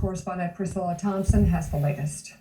correspondent Priscilla Thompson has the latest.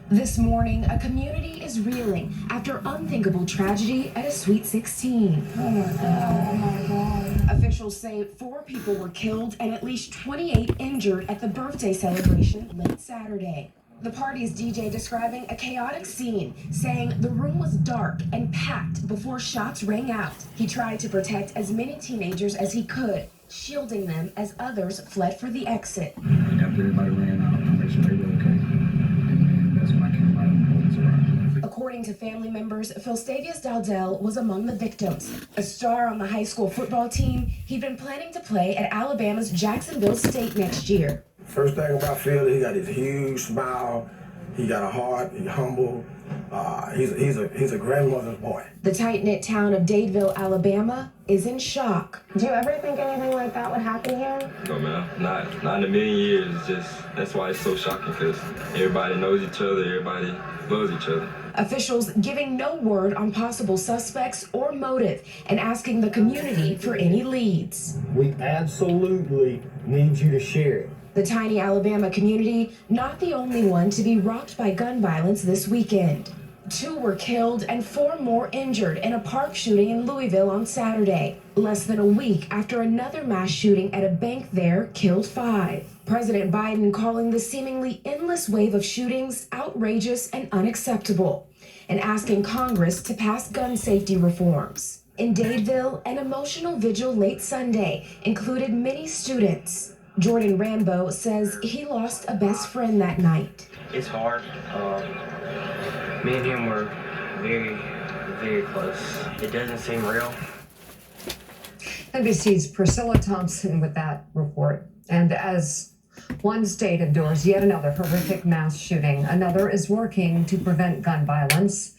This morning, a community is reeling after unthinkable tragedy at a Sweet 16. Oh my God. Officials say 4 people were killed and at least 28 injured at the birthday celebration late Saturday. The party's DJ describing a chaotic scene, saying the room was dark and packed before shots rang out. He tried to protect as many teenagers as he could, shielding them as others fled for the exit. After everybody ran out, to make sure they were okay. And that's when I came out and pulled us around. According to family members, Philstavius Dowdell was among the victims. A star on the high school football team, he'd been planning to play at Alabama's Jacksonville State next year. First thing about Phil, he got this huge smile. He got a heart. He's humble. He's a grandmother's boy. The tight-knit town of Dadeville, Alabama, is in shock. Do you ever think anything like that would happen here? No, man, not in a million years. It's just that's why it's so shocking, because everybody knows each other, everybody loves each other. Officials giving no word on possible suspects or motive and asking the community for any leads. We absolutely need you to share it. The tiny Alabama community, not the only one to be rocked by gun violence this weekend. 2 were killed and 4 more injured in a park shooting in Louisville on Saturday, less than a week after another mass shooting at a bank there killed 5. President Biden calling the seemingly endless wave of shootings outrageous and unacceptable, and asking Congress to pass gun safety reforms. In Dadeville, an emotional vigil late Sunday included many students. Jordan Rambo says he lost a best friend that night. It's hard. Me and him were very, very close. It doesn't seem real. NBC's Priscilla Thompson with that report. And as one state endures yet another horrific mass shooting, another is working to prevent gun violence.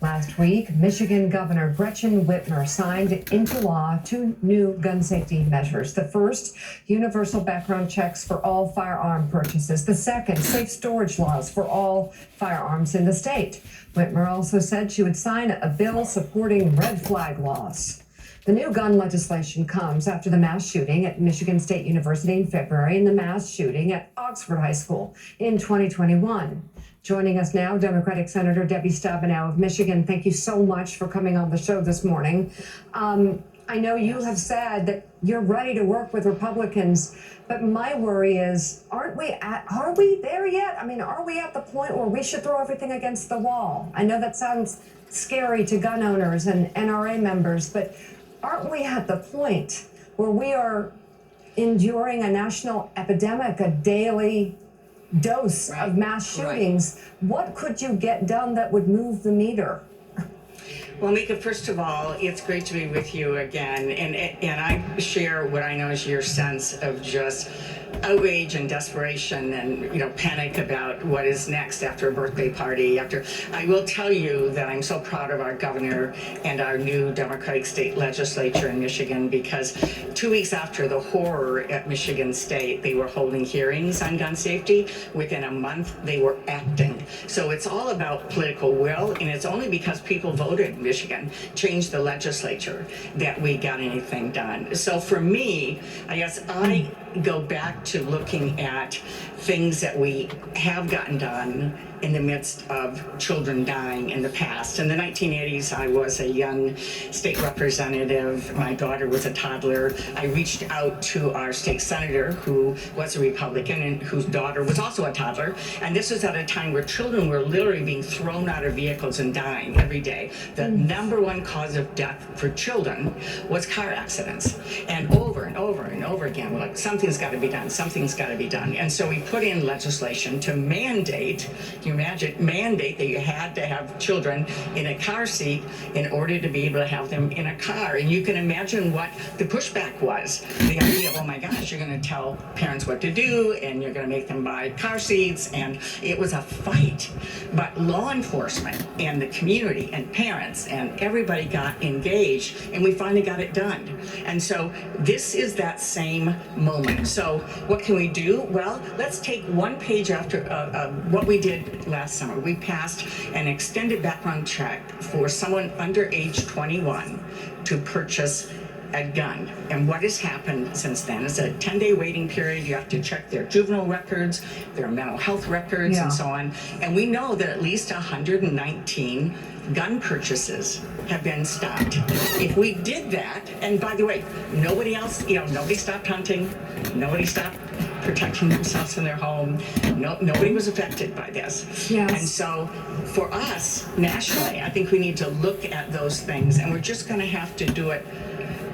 Last week, Michigan Governor Gretchen Whitmer signed into law 2 new gun safety measures. The first, universal background checks for all firearm purchases. The second, safe storage laws for all firearms in the state. Whitmer also said she would sign a bill supporting red flag laws. The new gun legislation comes after the mass shooting at Michigan State University in February and the mass shooting at Oxford High School in 2021. Joining us now, Democratic Senator Debbie Stabenow of Michigan. Thank you so much for coming on the show this morning. I know you have said that you're ready to work with Republicans, but my worry is, are we there yet? I mean, are we at the point where we should throw everything against the wall? I know that sounds scary to gun owners and NRA members, but aren't we at the point where we are enduring a national epidemic, a daily dose of mass shootings? What could you get done that would move the meter? Well, Mika, first of all, it's great to be with you again, and I share what I know is your sense of just outrage and desperation and panic about what is next after a birthday party. I will tell you that I'm so proud of our governor and our new Democratic state legislature in Michigan, because 2 weeks after the horror at Michigan State, they were holding hearings on gun safety. Within a month, they were acting. So it's all about political will, and it's only because people voted in Michigan, changed the legislature, that we got anything done. So for me, I guess I go back to looking at things that we have gotten done in the midst of children dying in the past. In the 1980s, I was a young state representative. My daughter was a toddler. I reached out to our state senator, who was a Republican and whose daughter was also a toddler. And this was at a time where children were literally being thrown out of vehicles and dying every day. The number 1 cause of death for children was car accidents. And over and over and over again, we're like, something's got to be done. Something's got to be done. And so we put in legislation to mandate, mandate that you had to have children in a car seat in order to be able to have them in a car. And you can imagine what the pushback was. The idea of, oh my gosh, you're going to tell parents what to do and you're going to make them buy car seats. And it was a fight. But law enforcement and the community and parents and everybody got engaged, and we finally got it done. And so this is that same moment. So what can we do? Well, let's take one page after what we did last summer. We passed an extended background check for someone under age 21 to purchase a gun. And what has happened since then is a 10-day waiting period. You have to check their juvenile records, their mental health records, Yeah. and so on. And we know that at least 119 gun purchases have been stopped. If we did that, and by the way, nobody else, nobody stopped hunting, nobody stopped protecting themselves in their home. Nobody was affected by this. Yes. And so for us, nationally, I think we need to look at those things, and we're just going to have to do it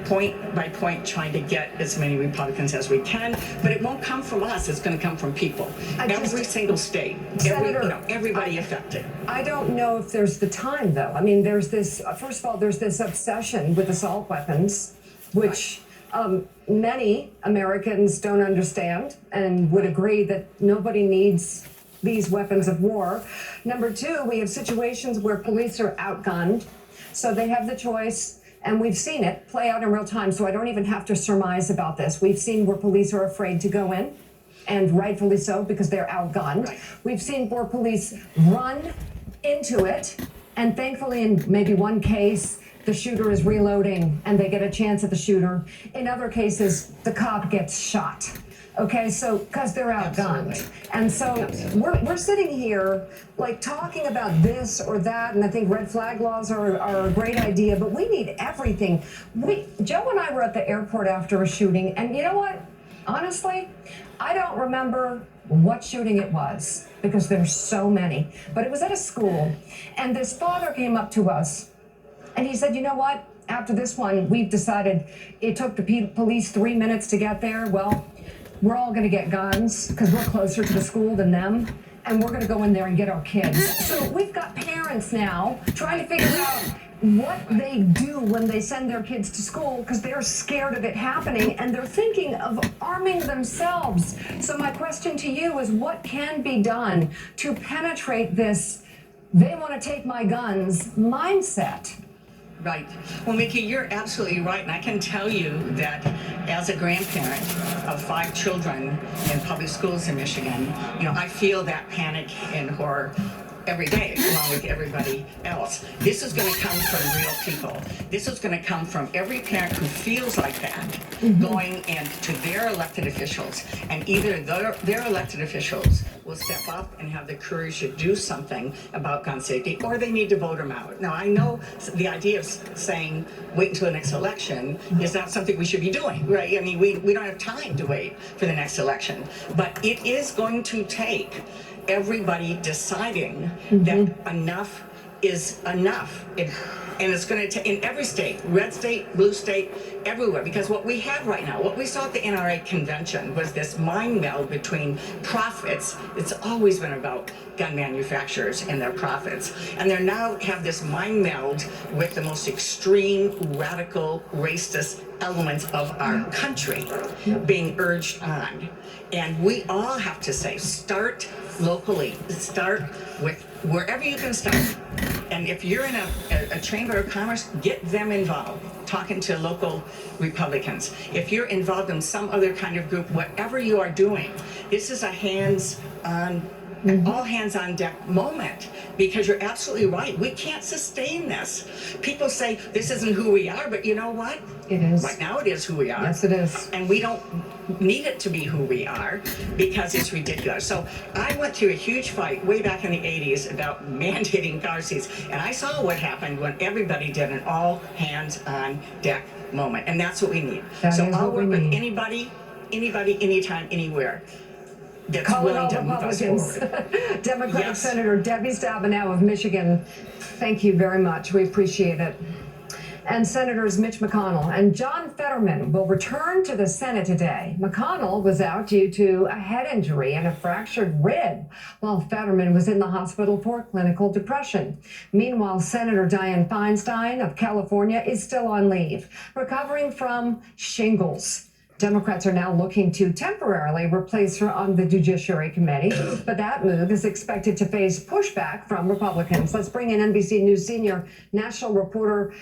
point by point, trying to get as many Republicans as we can. But it won't come from us. It's going to come from people. Every single state, everybody affected. I don't know if there's the time, though. I mean, there's this, first of all, there's this obsession with assault weapons, which many Americans don't understand and would agree that nobody needs these weapons of war. Number two, we have situations where police are outgunned, so they have the choice. And we've seen it play out in real time, so I don't even have to surmise about this. We've seen where police are afraid to go in, and rightfully so, because they're outgunned. Right. We've seen where police run into it, and thankfully in maybe one case, the shooter is reloading and they get a chance at the shooter. In other cases, the cop gets shot. Okay, so because they're outgunned. Absolutely. And so we're sitting here like talking about this or that, and I think red flag laws are a great idea, but we need everything. Joe and I were at the airport after a shooting, and you know what? Honestly, I don't remember what shooting it was because there's so many, but it was at a school, and this father came up to us and he said, you know what? After this one, we've decided it took the police 3 minutes to get there. Well, we're all going to get guns because we're closer to the school than them, and we're going to go in there and get our kids. So we've got parents now trying to figure out what they do when they send their kids to school because they're scared of it happening and they're thinking of arming themselves. So my question to you is, what can be done to penetrate this "they want to take my guns" mindset? Right. Well, Mickey, you're absolutely right. And I can tell you that as a grandparent of 5 children in public schools in Michigan, I feel that panic and horror every day, along with everybody else. This is going to come from real people. This is going to come from every parent who feels like that, going into their elected officials. And either their elected officials will step up and have the courage to do something about gun safety, or they need to vote them out. Now, I know the idea of saying wait until the next election is not something we should be doing, right? I mean, we don't have time to wait for the next election. But it is going to take everybody deciding that enough is enough. And it's going to take in every state, red state, blue state, everywhere. Because what we have right now, what we saw at the NRA convention was this mind meld between profits. It's always been about gun manufacturers and their profits. And they now have this mind meld with the most extreme, radical, racist elements of our country being urged on. And we all have to say, start locally, start with wherever you can start. And if you're in a chamber of commerce, get them involved, talking to local Republicans. If you're involved in some other kind of group, whatever you are doing, this is a hands-on, all hands on deck moment, because you're absolutely right. We can't sustain this. People say this isn't who we are, but you know what? It is. Right now it is who we are. Yes, it is. And we don't need it to be who we are because it's ridiculous. So I went through a huge fight way back in the 80s about mandating car seats. And I saw what happened when everybody did an all hands on deck moment. And that's what we need. So I'll work with anybody, anytime, anywhere. That's Calling willing all to move us Republicans. forward. Democratic Yes. Senator Debbie Stabenow of Michigan, thank you very much. We appreciate it. And Senators Mitch McConnell and John Fetterman will return to the Senate today. McConnell was out due to a head injury and a fractured rib, while Fetterman was in the hospital for clinical depression. Meanwhile, Senator Dianne Feinstein of California is still on leave, recovering from shingles. Democrats are now looking to temporarily replace her on the Judiciary Committee, but that move is expected to face pushback from Republicans. Let's bring in NBC News senior national reporter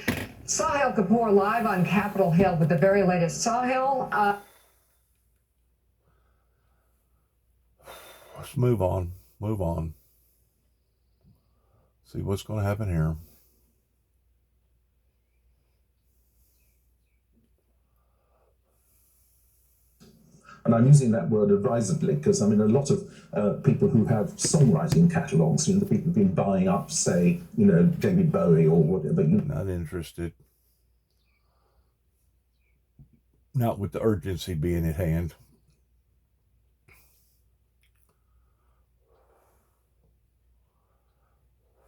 Sahil Kapoor live on Capitol Hill with the very latest. Sahil, let's move on. See what's going to happen here. And I'm using that word advisedly because, I mean, a lot of people who have songwriting catalogues, the people who've been buying up, say, David Bowie or whatever. Not interested. Not with the urgency being at hand.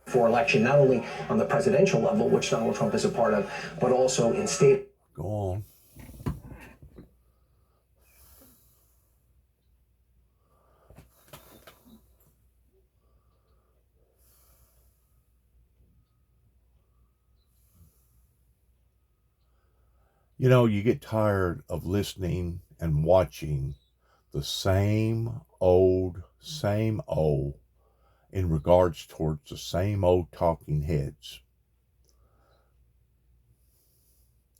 For election, not only on the presidential level, which Donald Trump is a part of, but also in state. Go on. You get tired of listening and watching the same old in regards towards the same old talking heads.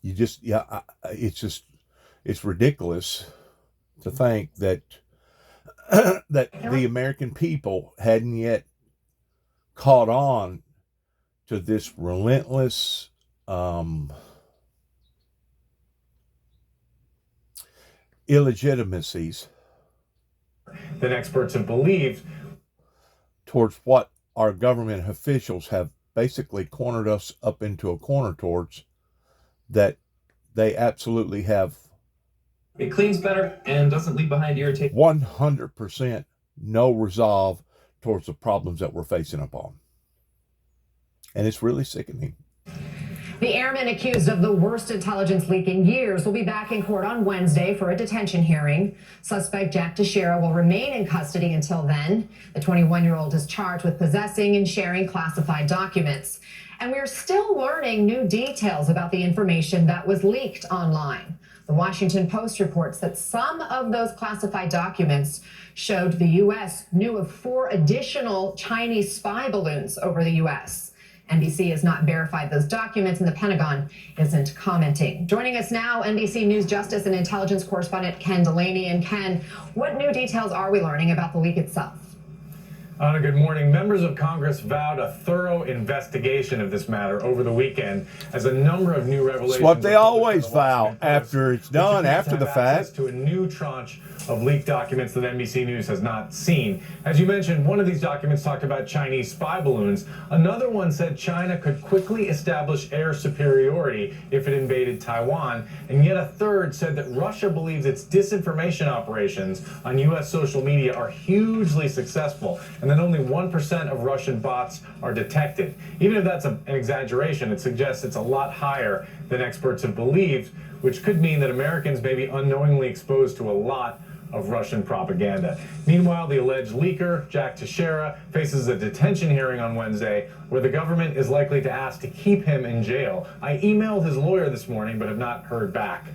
It's ridiculous to think that that the American people hadn't yet caught on to this relentless illegitimacies than experts have believed towards what our government officials have basically cornered us up into a corner towards, that they absolutely have. It cleans better and doesn't leave behind irritation. 100% no resolve towards the problems that we're facing upon. And it's really sickening. The airman accused of the worst intelligence leak in years will be back in court on Wednesday for a detention hearing. Suspect Jack Teixeira will remain in custody until then. The 21-year-old is charged with possessing and sharing classified documents. And we're still learning new details about the information that was leaked online. The Washington Post reports that some of those classified documents showed the U.S. knew of 4 additional Chinese spy balloons over the U.S. NBC has not verified those documents, and the Pentagon isn't commenting. Joining us now, NBC News Justice and Intelligence correspondent Ken Delaney. And Ken, what new details are we learning about the leak itself? Anna, good morning. Members of Congress vowed a thorough investigation of this matter over the weekend as a number of new revelations. It's what they always vow after it's done, after the fact. To a new tranche of leaked documents that NBC News has not seen. As you mentioned, one of these documents talked about Chinese spy balloons. Another one said China could quickly establish air superiority if it invaded Taiwan. And yet a third said that Russia believes its disinformation operations on U.S. social media are hugely successful, and that only 1% of Russian bots are detected. Even if that's an exaggeration, it suggests it's a lot higher than experts have believed, which could mean that Americans may be unknowingly exposed to a lot of Russian propaganda. Meanwhile, the alleged leaker, Jack Teixeira, faces a detention hearing on Wednesday where the government is likely to ask to keep him in jail. I emailed his lawyer this morning but have not heard back.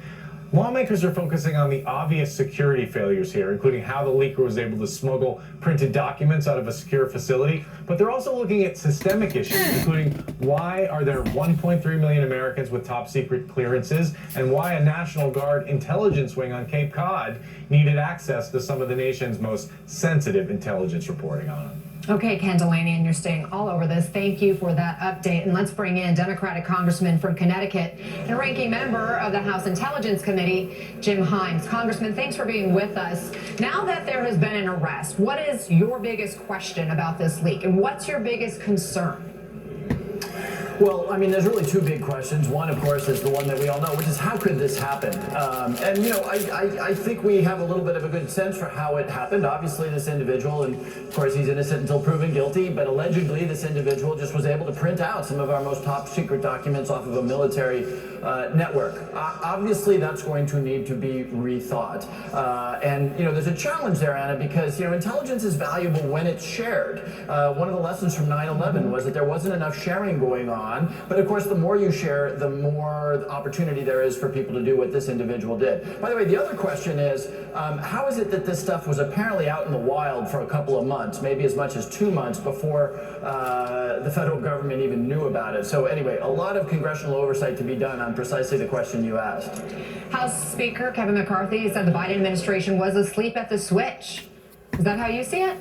Lawmakers are focusing on the obvious security failures here, including how the leaker was able to smuggle printed documents out of a secure facility. But they're also looking at systemic issues, including why are there 1.3 million Americans with top secret clearances, and why a National Guard intelligence wing on Cape Cod needed access to some of the nation's most sensitive intelligence reporting on it. Okay, Ken Delaney, and you're staying all over this. Thank you for that update. And let's bring in Democratic Congressman from Connecticut and ranking member of the House Intelligence Committee, Jim Himes. Congressman, thanks for being with us. Now that there has been an arrest, what is your biggest question about this leak, and what's your biggest concern? Well, I mean, there's really 2 big questions. One, of course, is the one that we all know, which is how could this happen? I think we have a little bit of a good sense for how it happened. Obviously, this individual, and of course, he's innocent until proven guilty, but allegedly, this individual just was able to print out some of our most top secret documents off of a military network. Obviously, that's going to need to be rethought. There's a challenge there, Anna, because, intelligence is valuable when it's shared. One of the lessons from 9/11 was that there wasn't enough sharing going on. But of course, the more you share, the more opportunity there is for people to do what this individual did. By the way, the other question is, how is it that this stuff was apparently out in the wild for a couple of months, maybe as much as 2 months before the federal government even knew about it? So anyway, a lot of congressional oversight to be done on precisely the question you asked. House Speaker Kevin McCarthy said the Biden administration was asleep at the switch. Is that how you see it?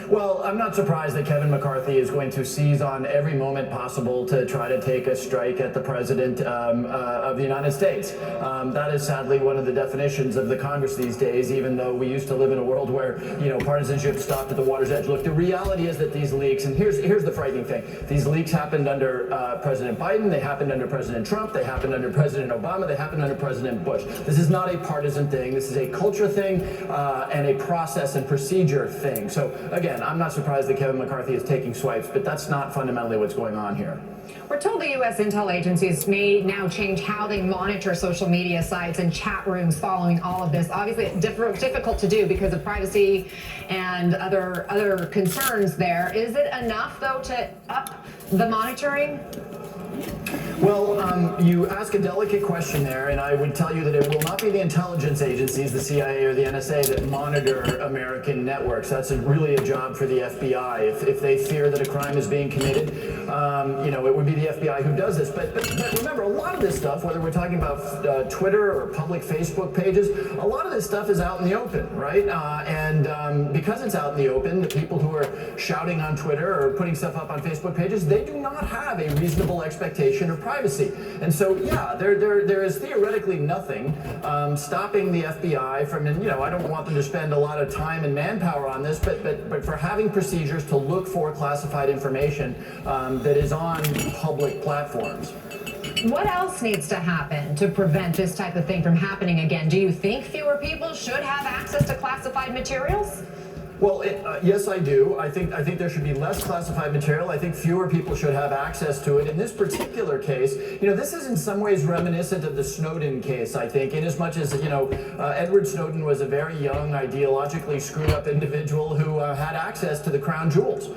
Well, I'm not surprised that Kevin McCarthy is going to seize on every moment possible to try to take a strike at the president of the United States. That is sadly one of the definitions of the Congress these days, even though we used to live in a world where, partisanship stopped at the water's edge. Look, the reality is that these leaks, and here's the frightening thing, these leaks happened under President Biden, they happened under President Trump, they happened under President Obama, they happened under President Bush. This is not a partisan thing, this is a culture thing and a process and procedure thing. So again, I'm not surprised that Kevin McCarthy is taking swipes, but that's not fundamentally what's going on here. We're told the U.S. intel agencies may now change how they monitor social media sites and chat rooms following all of this. Obviously, it's difficult to do because of privacy and other concerns there. Is it enough, though, to up the monitoring? Well, you ask a delicate question there, and I would tell you that it will not be the intelligence agencies, the CIA or the NSA, that monitor American networks. That's really a job for the FBI. If they fear that a crime is being committed, it would be the FBI who does this. But remember, a lot of this stuff, whether we're talking about Twitter or public Facebook pages, a lot of this stuff is out in the open, right? Because it's out in the open, the people who are shouting on Twitter or putting stuff up on Facebook pages, they do not have a reasonable expectation of privacy. And so, yeah, there is theoretically nothing stopping the FBI from, I don't want them to spend a lot of time and manpower on this, but for having procedures to look for classified information that is on public platforms. What else needs to happen to prevent this type of thing from happening again? Do you think fewer people should have access to classified materials? Well, yes, I do. I think there should be less classified material. I think fewer people should have access to it. In this particular case, this is in some ways reminiscent of the Snowden case, I think, in as much as, Edward Snowden was a very young, ideologically screwed up individual who had access to the crown jewels.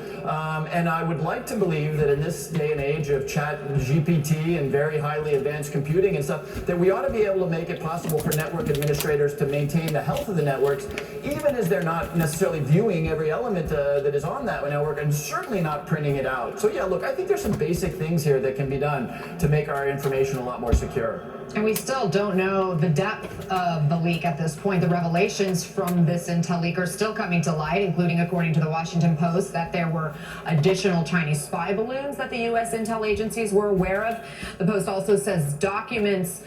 And I would like to believe that in this day and age of chat GPT and very highly advanced computing and stuff, that we ought to be able to make it possible for network administrators to maintain the health of the networks, even as they're not necessarily viewing every element that is on that network, and certainly not printing it out. So yeah, look, I think there's some basic things here that can be done to make our information a lot more secure. And we still don't know the depth of the leak at this point. The revelations from this intel leak are still coming to light, including, according to the Washington Post, that there were additional Chinese spy balloons that the U.S. intel agencies were aware of. The Post also says documents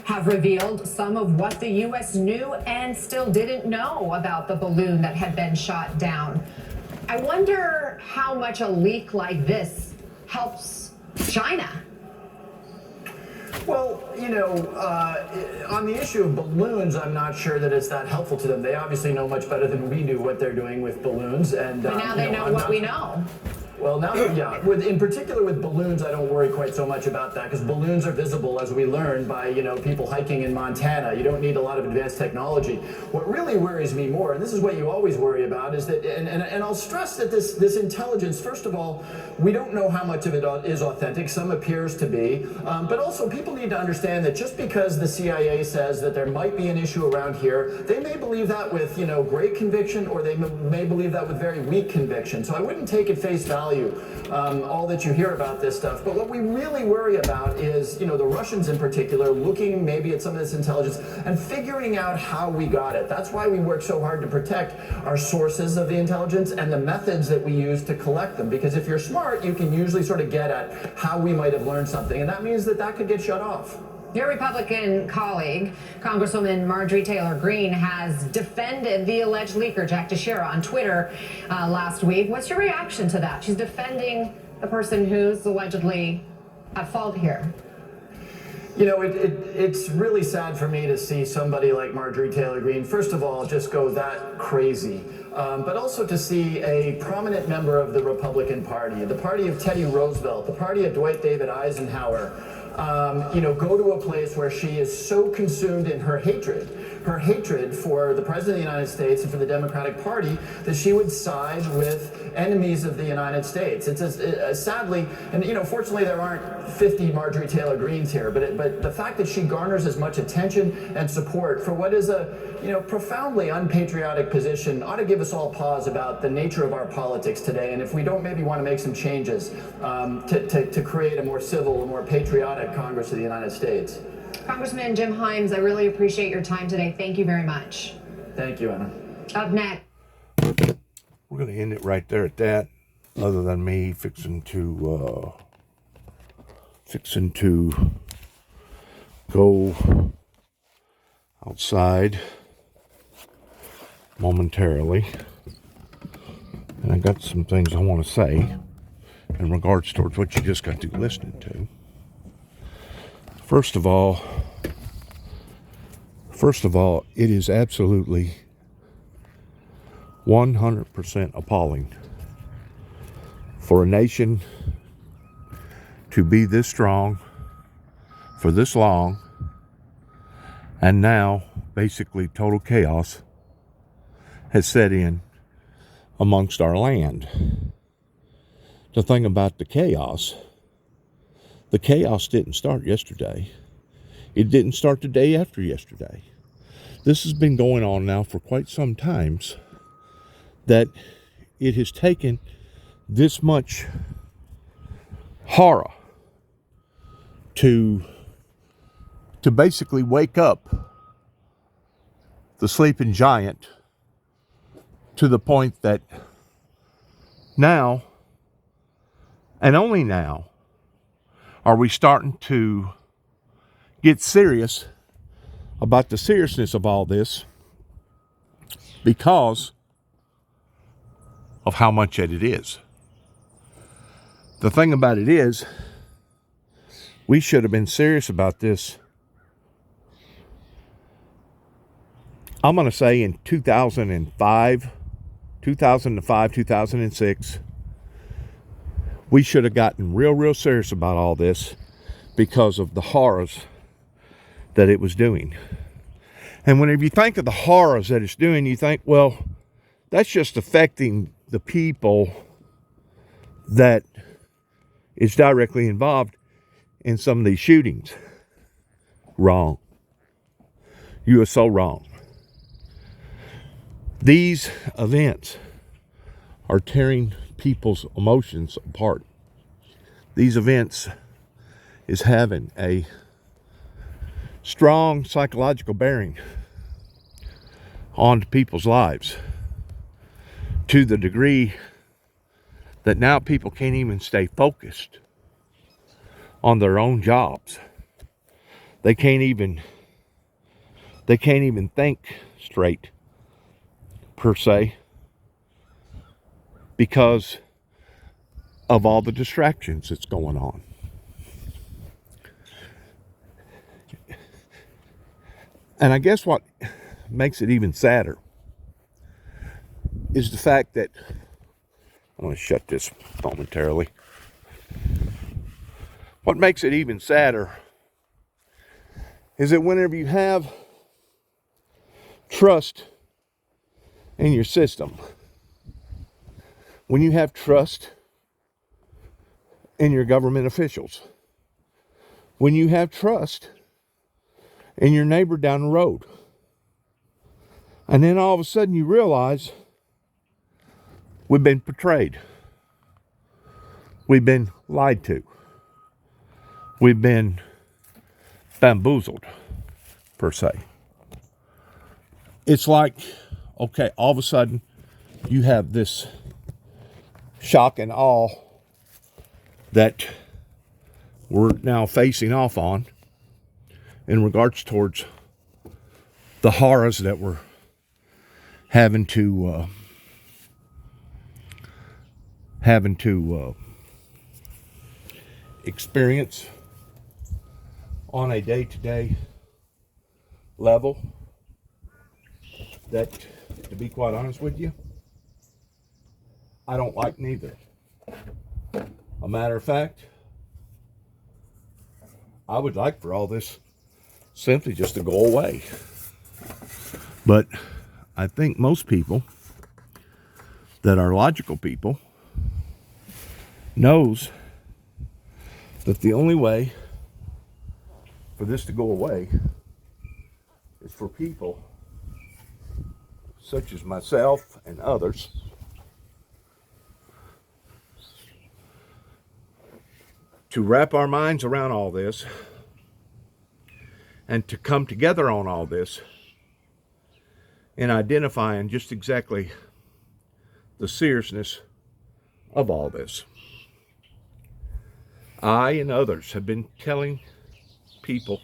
have revealed some of what the U.S. knew and still didn't know about the balloon that had been shot down. I wonder how much a leak like this helps China. Well, on the issue of balloons, I'm not sure that it's that helpful to them. They obviously know much better than we do what they're doing with balloons. And but now they know what we know. Well, now, yeah, in particular with balloons, I don't worry quite so much about that, because balloons are visible, as we learned, by, people hiking in Montana. You don't need a lot of advanced technology. What really worries me more, and this is what you always worry about, is that, and I'll stress that this intelligence, first of all, we don't know how much of it is authentic. Some appears to be. But also, people need to understand that just because the CIA says that there might be an issue around here, they may believe that with, great conviction, or they may believe that with very weak conviction. So I wouldn't take at face value all that you hear about this stuff. But what we really worry about is, the Russians in particular, looking maybe at some of this intelligence and figuring out how we got it. That's why we work so hard to protect our sources of the intelligence and the methods that we use to collect them. Because if you're smart, you can usually sort of get at how we might have learned something. And that means that could get shut off. Your Republican colleague, Congresswoman Marjorie Taylor Greene, has defended the alleged leaker, Jack Teixeira, on Twitter last week. What's your reaction to that? She's defending the person who's allegedly at fault here. It's really sad for me to see somebody like Marjorie Taylor Greene, first of all, just go that crazy. But also to see a prominent member of the Republican Party, the party of Teddy Roosevelt, the party of Dwight David Eisenhower, go to a place where she is so consumed in her hatred for the President of the United States and for the Democratic Party, that she would side with enemies of the United States. It's sadly, and fortunately there aren't 50 Marjorie Taylor Greenes here, but the fact that she garners as much attention and support for what is a profoundly unpatriotic position ought to give us all pause about the nature of our politics today, and if we don't maybe want to make some changes to create a more civil, a more patriotic Congress of the United States. Congressman Jim Himes, I really appreciate your time today. Thank you very much. Thank you, Anna. Up next. we're going to end it right there at that, other than me fixing to go outside momentarily. And I got some things I want to say in regards towards what you just got through listening to. First of all, it is absolutely 100% appalling for a nation to be this strong for this long, and now basically total chaos has set in amongst our land. The thing about the chaos didn't start yesterday. It didn't start the day after yesterday. This has been going on now for quite some times, that it has taken this much horror to basically wake up the sleeping giant to the point that now, and only now, are we starting to get serious about the seriousness of all this, because of how much that it is. The thing about it is, we should have been serious about this, I'm going to say in 2005, 2006, we should have gotten real serious about all this because of the horrors that it was doing. And whenever you think of the horrors that it's doing, you think, well, that's just affecting the people that is directly involved in some of these shootings. Wrong. You are so wrong. These events are tearing people's emotions apart. These events is having a strong psychological bearing on people's lives, to the degree that now people can't even stay focused on their own jobs. They can't even think straight, per se, because of all the distractions that's going on. And I guess what makes it even sadder is the fact that, I'm going to shut this momentarily. What makes it even sadder is that whenever you have trust in your system, when you have trust in your government officials, when you have trust in your neighbor down the road, and then all of a sudden you realize we've been betrayed, we've been lied to, we've been bamboozled, per se. It's like, okay, all of a sudden you have this shock and awe that we're now facing off on in regards towards the horrors that we're having to experience on a day-to-day level, that, to be quite honest with you, I don't like neither. A matter of fact, I would like for all this simply just to go away. But I think most people that are logical people knows that the only way for this to go away is for people such as myself and others to wrap our minds around all this and to come together on all this in identifying just exactly the seriousness of all this. I and others have been telling people,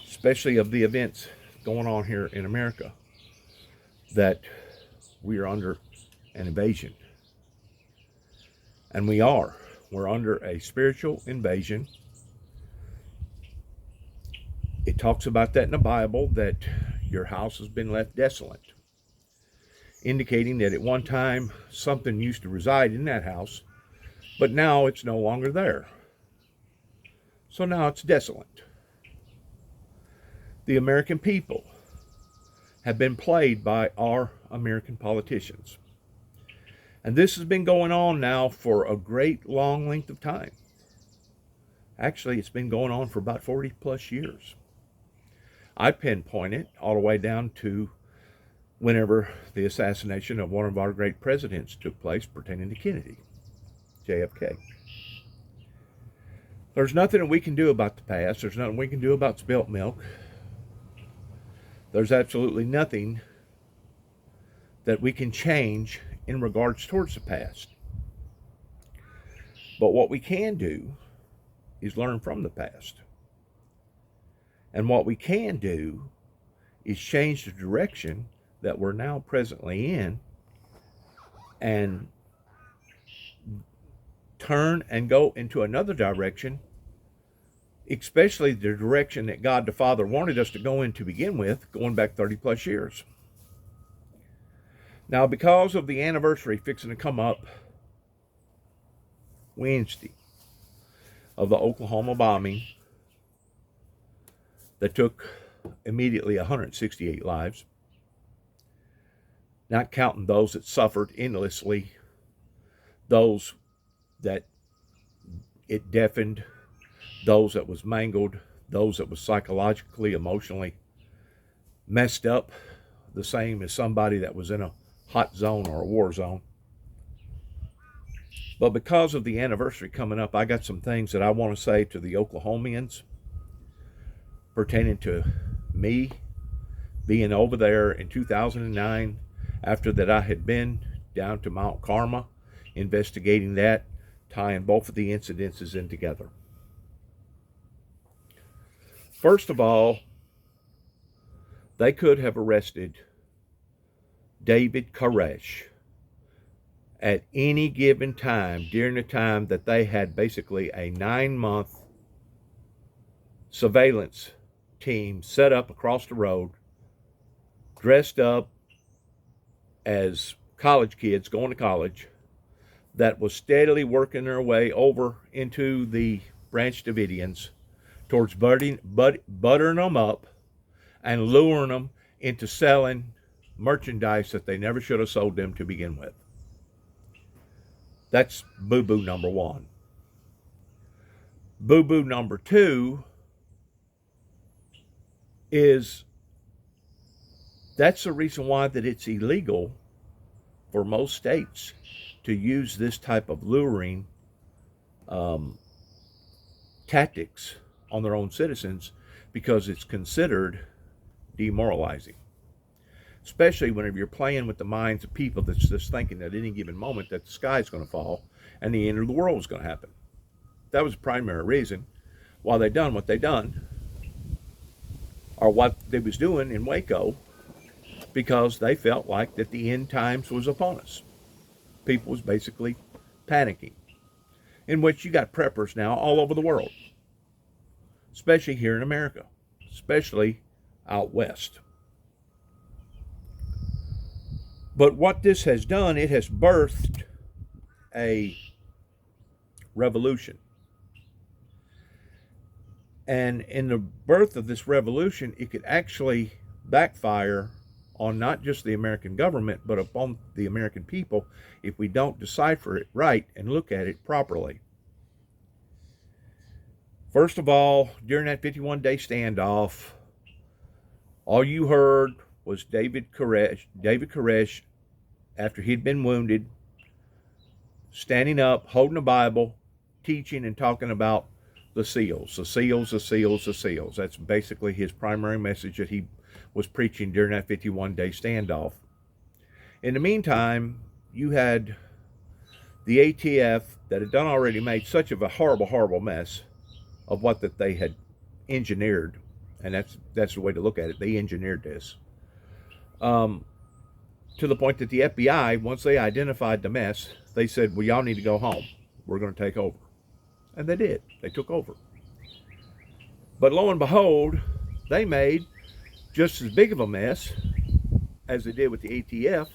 especially of the events going on here in America, that we are under an invasion. And we are. We're under a spiritual invasion. It talks about that in the Bible, that your house has been left desolate, indicating that at one time something used to reside in that house, but now it's no longer there. So now it's desolate. The American people have been played by our American politicians. And this has been going on now for a great long length of time. Actually, it's been going on for about 40 plus years. I pinpoint it all the way down to whenever the assassination of one of our great presidents took place pertaining to Kennedy, JFK. There's nothing that we can do about the past. There's nothing we can do about spilt milk. There's absolutely nothing that we can change in regards towards the past. But what we can do is learn from the past. And what we can do is change the direction that we're now presently in and turn and go into another direction, especially the direction that God the Father wanted us to go in to begin with, going back 30 plus years. Now, because of the anniversary fixing to come up Wednesday of the Oklahoma bombing that took immediately 168 lives, not counting those that suffered endlessly, those that it deafened, those that was mangled, those that was psychologically, emotionally messed up, the same as somebody that was in a hot zone or a war zone. But because of the anniversary coming up, I got some things that I want to say to the Oklahomians pertaining to me being over there in 2009, after that I had been down to Mount Carmel, investigating that, tying both of the incidences in together. First of all, they could have arrested David Koresh at any given time during the time that they had basically a 9-month surveillance team set up across the road, dressed up as college kids going to college, that was steadily working their way over into the Branch Davidians towards buttering them up and luring them into selling merchandise that they never should have sold them to begin with. That's boo-boo number one. Boo-boo number two is that's the reason why that it's illegal for most states to use this type of luring tactics on their own citizens, because it's considered demoralizing. Especially whenever you're playing with the minds of people that's just thinking at any given moment that the sky's going to fall and the end of the world is going to happen. That was the primary reason why they done what they done, or what they was doing in Waco, because they felt like that the end times was upon us. People was basically panicking, in which you got preppers now all over the world, especially here in America, especially out west. But what this has done, it has birthed a revolution. And in the birth of this revolution, it could actually backfire on not just the American government, but upon the American people if we don't decipher it right and look at it properly. First of all, during that 51-day standoff, all you heard was David Koresh, after he'd been wounded, standing up, holding a Bible, teaching and talking about the seals, the seals, the seals, the seals. That's basically his primary message that he was preaching during that 51-day standoff. In the meantime, you had the ATF that had done already made such of a horrible, horrible mess of what that they had engineered, and that's the way to look at it. They engineered this to the point that the FBI, once they identified the mess, they said, well, y'all need to go home. We're going to take over. And they did. They took over. But lo and behold, they made just as big of a mess as they did with the ATF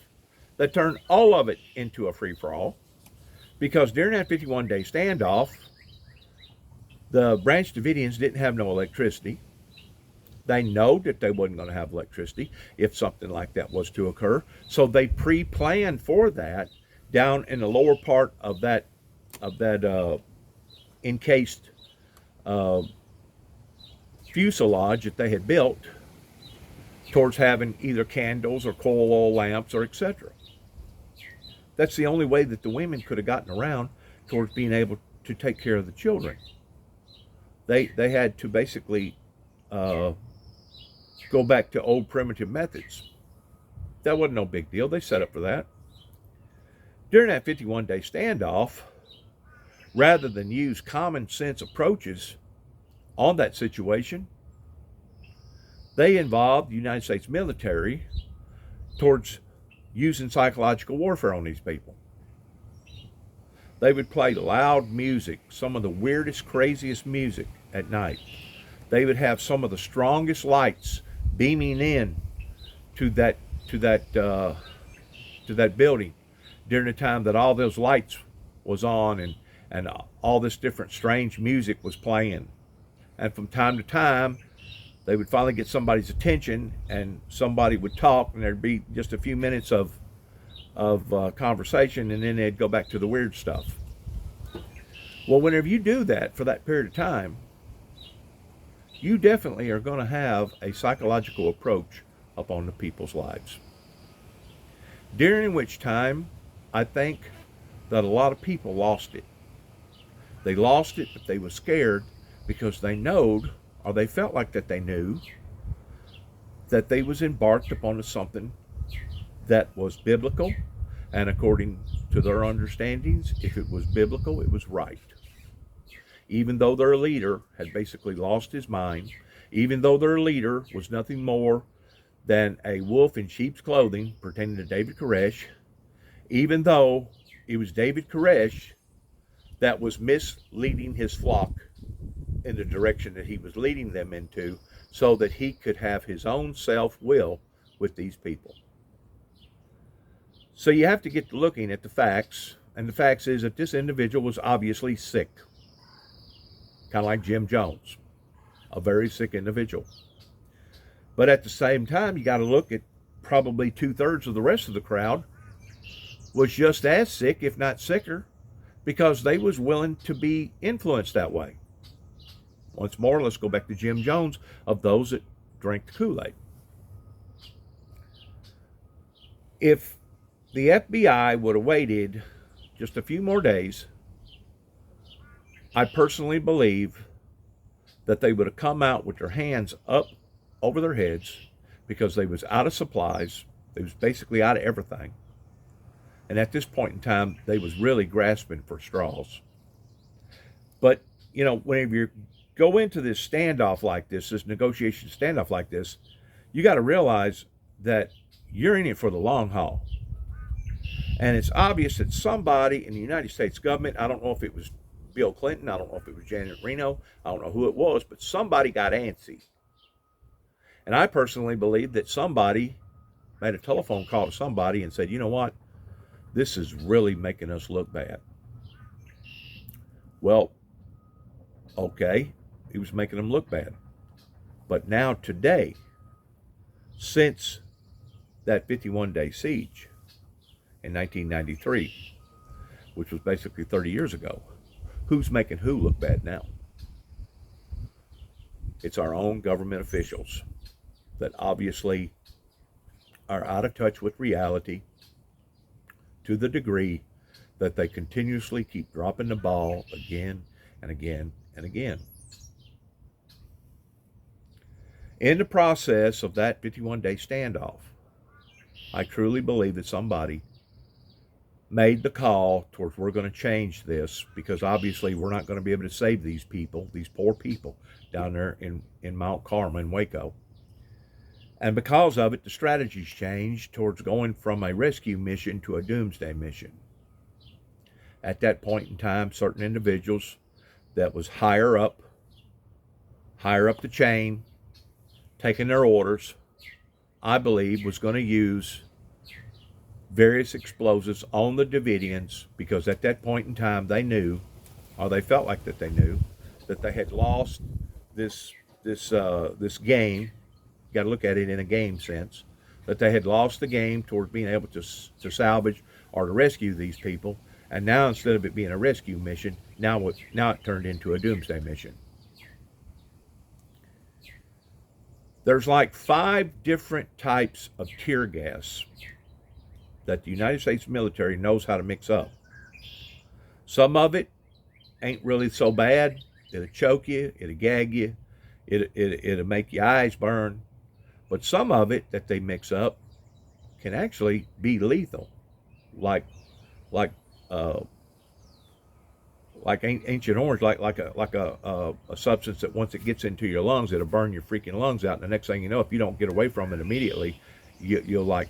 that turned all of it into a free-for-all, because during that 51-day standoff, the Branch Davidians didn't have no electricity. They know that they wasn't going to have electricity if something like that was to occur. So they pre-planned for that down in the lower part of that encased fuselage that they had built towards having either candles or coal oil lamps or etc. That's the only way that the women could have gotten around towards being able to take care of the children. They had to basically go back to old primitive methods. That wasn't no big deal. They set up for that. During that 51-day standoff, rather than use common sense approaches on that situation, they involved the United States military towards using psychological warfare on these people. They would play loud music, some of the weirdest, craziest music at night. They would have some of the strongest lights beaming in to that building during the time that all those lights was on and all this different strange music was playing. And from time to time, they would finally get somebody's attention and somebody would talk, and there'd be just a few minutes of conversation, and then they'd go back to the weird stuff. Well, whenever you do that for that period of time, you definitely are going to have a psychological approach upon the people's lives. During which time, I think that a lot of people lost it. They lost it, but they were scared because they knowed, or they felt like that they knew, that they was embarked upon something that was biblical, and according to their understandings, if it was biblical, it was right. Even though their leader had basically lost his mind, even though their leader was nothing more than a wolf in sheep's clothing pertaining to David Koresh, even though it was David Koresh that was misleading his flock in the direction that he was leading them into so that he could have his own self-will with these people. So you have to get to looking at the facts, and the facts is that this individual was obviously sick. Kind of like Jim Jones, a very sick individual. But at the same time, you got to look at probably 2/3 of the rest of the crowd was just as sick, if not sicker, because they was willing to be influenced that way. Once more, let's go back to Jim Jones, of those that drank the Kool-Aid. If the FBI would have waited just a few more days, I personally believe that they would have come out with their hands up over their heads because they was out of supplies. They was basically out of everything. And at this point in time, they was really grasping for straws. But, you know, whenever you go into this standoff like this negotiation standoff like this, you got to realize that you're in it for the long haul. And it's obvious that somebody in the United States government, I don't know if it was Bill Clinton, I don't know if it was Janet Reno, I don't know who it was, but somebody got antsy. And I personally believe that somebody made a telephone call to somebody and said, you know what, this is really making us look bad. Well, okay, he was making them look bad. But now today, since that 51-day siege in 1993, which was basically 30 years ago, who's making who look bad now? It's our own government officials that obviously are out of touch with reality to the degree that they continuously keep dropping the ball again and again and again. In the process of that 51-day standoff, I truly believe that somebody made the call towards we're going to change this, because obviously we're not going to be able to save these people, these poor people down there in Mount Carmel in Waco. And because of it, the strategy's changed towards going from a rescue mission to a doomsday mission. At that point in time, certain individuals that was higher up the chain, taking their orders, I believe was going to use various explosives on the Davidians, because at that point in time they knew, or they felt like that they knew, that they had lost this game. Got to look at it in a game sense, that they had lost the game towards being able to salvage or to rescue these people. And now, instead of it being a rescue mission, now it turned into a doomsday mission. There's like 5 different types of tear gas that the United States military knows how to mix up. Some of it ain't really so bad. It'll choke you, it'll gag you, it'll make your eyes burn. But some of it that they mix up can actually be lethal, like Ancient Orange, like a substance that once it gets into your lungs, it'll burn your freaking lungs out. And the next thing you know, if you don't get away from it immediately, you'll like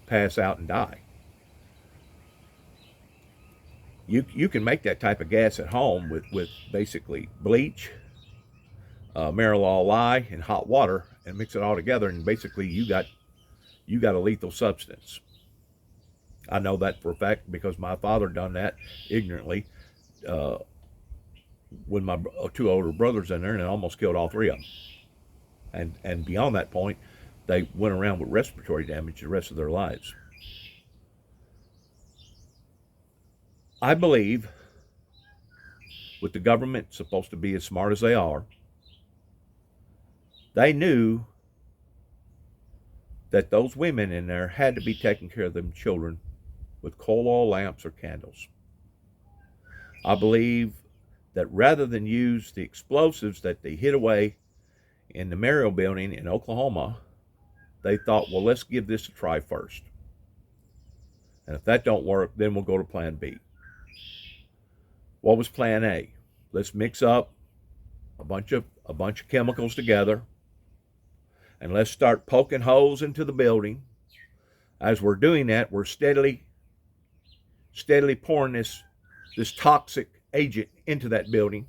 pass out and die. You can make that type of gas at home with basically bleach, Marilol lye, and hot water, and mix it all together, and basically you got a lethal substance. I know that for a fact because my father done that ignorantly when my 2 older brothers in there, and it almost killed all 3 of them. And beyond that point, they went around with respiratory damage the rest of their lives. I believe, with the government supposed to be as smart as they are, they knew that those women in there had to be taking care of them children with coal oil lamps or candles. I believe that rather than use the explosives that they hid away in the Merrill building in Oklahoma, they thought, well, let's give this a try first. And if that don't work, then we'll go to plan B. What was plan A? Let's mix up a bunch of chemicals together, and let's start poking holes into the building. As we're doing that, we're steadily pouring this toxic agent into that building.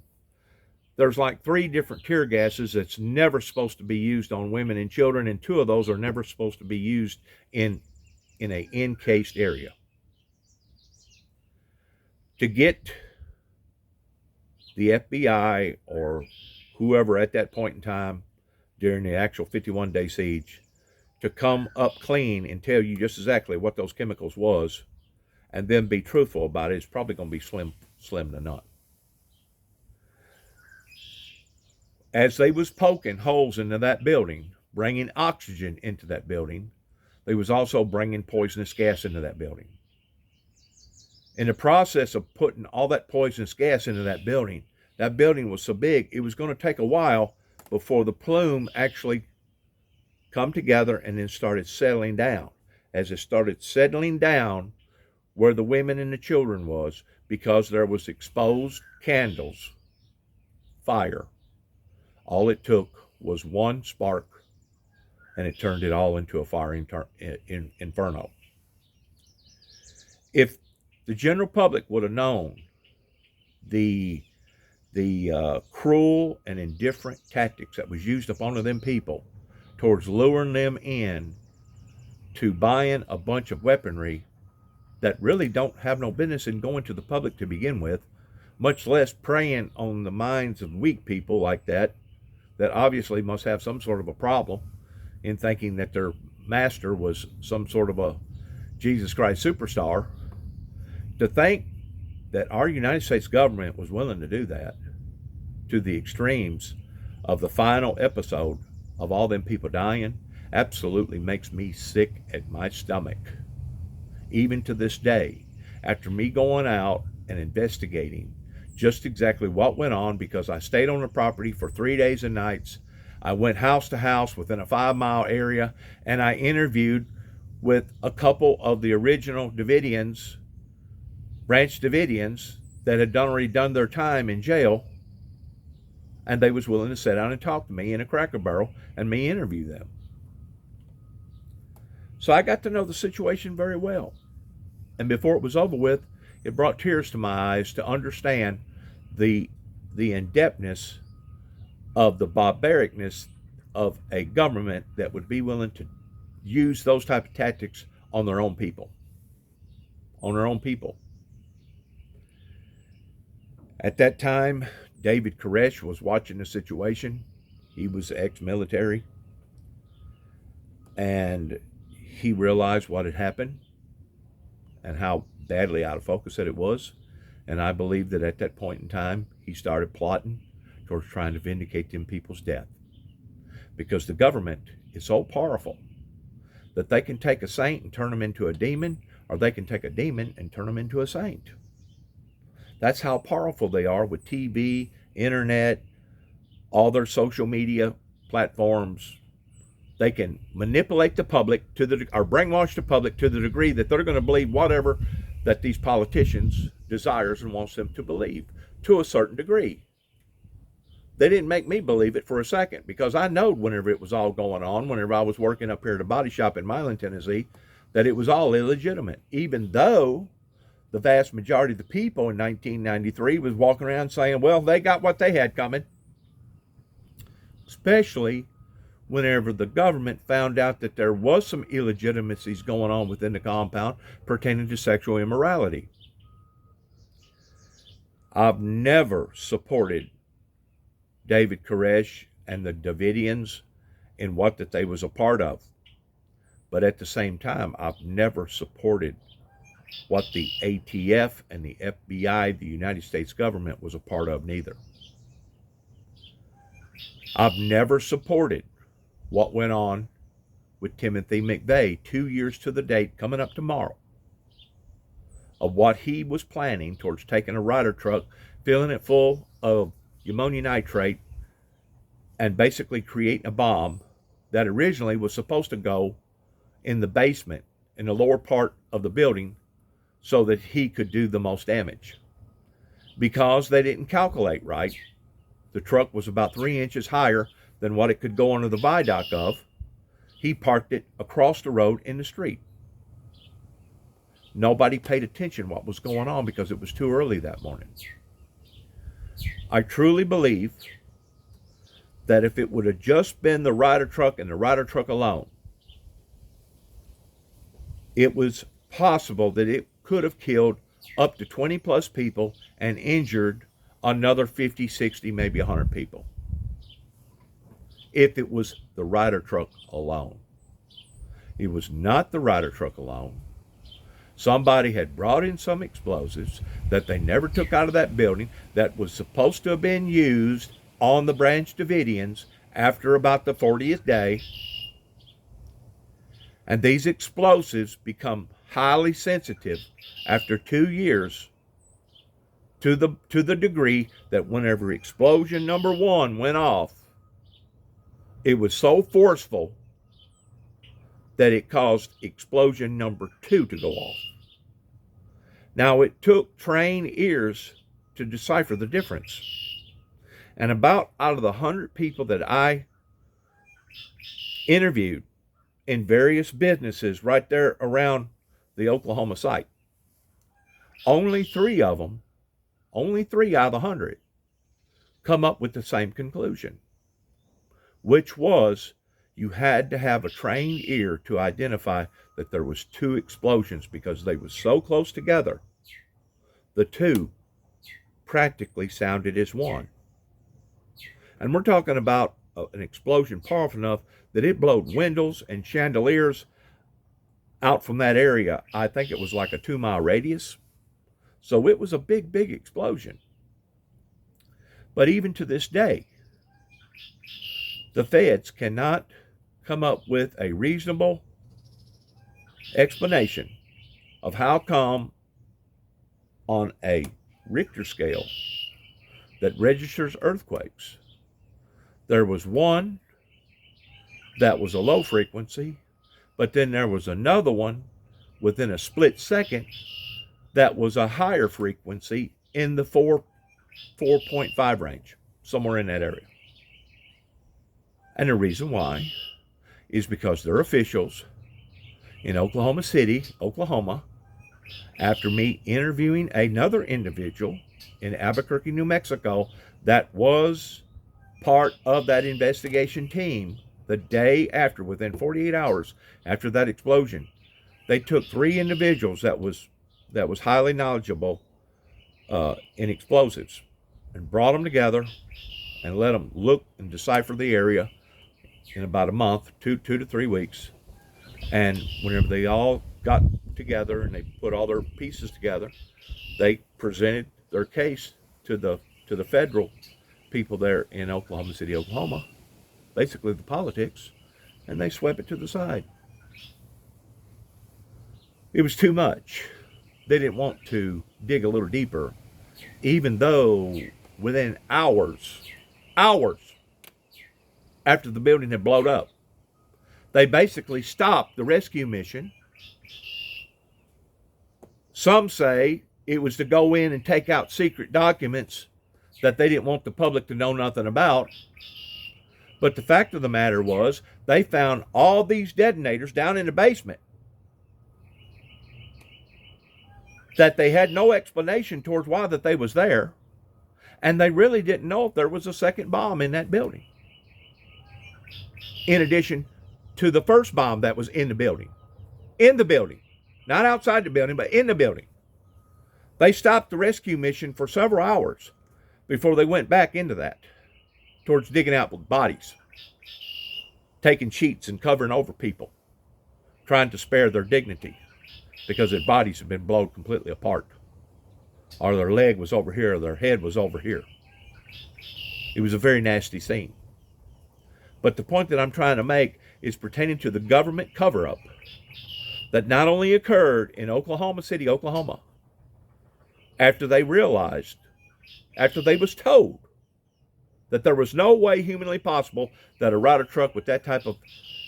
There's like 3 different tear gases that's never supposed to be used on women and children, and 2 of those are never supposed to be used in a encased area. To get the FBI or whoever at that point in time during the actual 51-day siege to come up clean and tell you just exactly what those chemicals was, and then be truthful about it, it's probably going to be slim to none. As they was poking holes into that building, bringing oxygen into that building, they was also bringing poisonous gas into that building. In the process of putting all that poisonous gas into that building was so big, it was going to take a while before the plume actually come together and then started settling down. As it started settling down where the women and the children was, because there was exposed candles, fire, all it took was one spark, and it turned it all into a fire inferno. If the general public would have known the cruel and indifferent tactics that was used upon them people towards luring them in to buying a bunch of weaponry that really don't have no business in going to the public to begin with, much less preying on the minds of weak people like that obviously must have some sort of a problem in thinking that their master was some sort of a Jesus Christ superstar. To think that our United States government was willing to do that to the extremes of the final episode of all them people dying absolutely makes me sick at my stomach. Even to this day, after me going out and investigating just exactly what went on, because I stayed on the property for 3 days and nights. I went house to house within a 5-mile area, and I interviewed with a couple of the original Davidians Branch Davidians that had already done their time in jail, and they was willing to sit down and talk to me in a Cracker Barrel and me interview them. So I got to know the situation very well. And before it was over with, it brought tears to my eyes to understand the in-depthness of the barbaricness of a government that would be willing to use those type of tactics on their own people. On their own people. At that time, David Koresh was watching the situation. He was ex-military. And he realized what had happened and how badly out of focus that it was. And I believe that at that point in time, he started plotting towards trying to vindicate them people's death. Because the government is so powerful that they can take a saint and turn them into a demon, or they can take a demon and turn them into a saint. That's how powerful they are with TV, internet, all their social media platforms. They can manipulate the public or brainwash the public to the degree that they're going to believe whatever that these politicians desires and wants them to believe to a certain degree. They didn't make me believe it for a second, because I knowed whenever it was all going on, whenever I was working up here at a body shop in Milan, Tennessee, that it was all illegitimate, even though the vast majority of the people in 1993 was walking around saying, well, they got what they had coming. Especially whenever the government found out that there was some illegitimacies going on within the compound pertaining to sexual immorality. I've never supported David Koresh and the Davidians in what that they was a part of. But at the same time, I've never supported what the ATF and the FBI, the United States government, was a part of neither. I've never supported what went on with Timothy McVeigh 2 years to the date, coming up tomorrow, of what he was planning towards taking a Ryder truck, filling it full of ammonium nitrate, and basically creating a bomb that originally was supposed to go in the basement, in the lower part of the building, so that he could do the most damage. Because they didn't calculate right, the truck was about 3 inches higher than what it could go under the viaduct of. He parked it across the road in the street. Nobody paid attention what was going on because it was too early that morning. I truly believe that if it would have just been the Ryder truck and the Ryder truck alone, it was possible that it could have killed up to 20 plus people and injured another 50, 60, maybe 100 people. If it was the Ryder truck alone. It was not the Ryder truck alone. Somebody had brought in some explosives that they never took out of that building that was supposed to have been used on the Branch Davidians after about the 40th day. And these explosives become highly sensitive after 2 years to the degree that whenever explosion number 1 went off, it was so forceful that it caused explosion number 2 to go off. Now, it took trained ears to decipher the difference. And about out of the 100 people that I interviewed in various businesses right there around the Oklahoma site, only 3 of them, only 3 out of the 100, come up with the same conclusion, which was you had to have a trained ear to identify that there was 2 explosions because they were so close together. The 2 practically sounded as one. And we're talking about an explosion powerful enough that it blowed windows and chandeliers out from that area. I think it was like a 2-mile radius. So it was a big, big explosion. But even to this day, the feds cannot come up with a reasonable explanation of how come on a Richter scale that registers earthquakes, there was one that was a low frequency, but then there was another one within a split second that was a higher frequency in the 4.5 range, somewhere in that area. And the reason why is because their officials in Oklahoma City, Oklahoma, after me interviewing another individual in Albuquerque, New Mexico, that was part of that investigation team, the day after, within 48 hours after that explosion, they took 3 individuals that was highly knowledgeable in explosives and brought them together and let them look and decipher the area in about a month, 2 to 3 weeks. And whenever they all got together and they put all their pieces together, they presented their case to the federal people there in Oklahoma City, Oklahoma, basically the politics, and they swept it to the side. It was too much. They didn't want to dig a little deeper, even though within hours after the building had blown up, they basically stopped the rescue mission. Some say it was to go in and take out secret documents that they didn't want the public to know nothing about. But the fact of the matter was, they found all these detonators down in the basement that they had no explanation towards why that they was there. And they really didn't know if there was a second bomb in that building, in addition to the first bomb that was in the building. In the building. Not outside the building, but in the building. They stopped the rescue mission for several hours before they went back into that, towards digging out bodies, taking sheets and covering over people, trying to spare their dignity because their bodies had been blown completely apart, or their leg was over here, or their head was over here. It was a very nasty scene. But the point that I'm trying to make is pertaining to the government cover-up that not only occurred in Oklahoma City, Oklahoma, after they realized, after they was told that there was no way humanly possible that a Ryder truck with that type of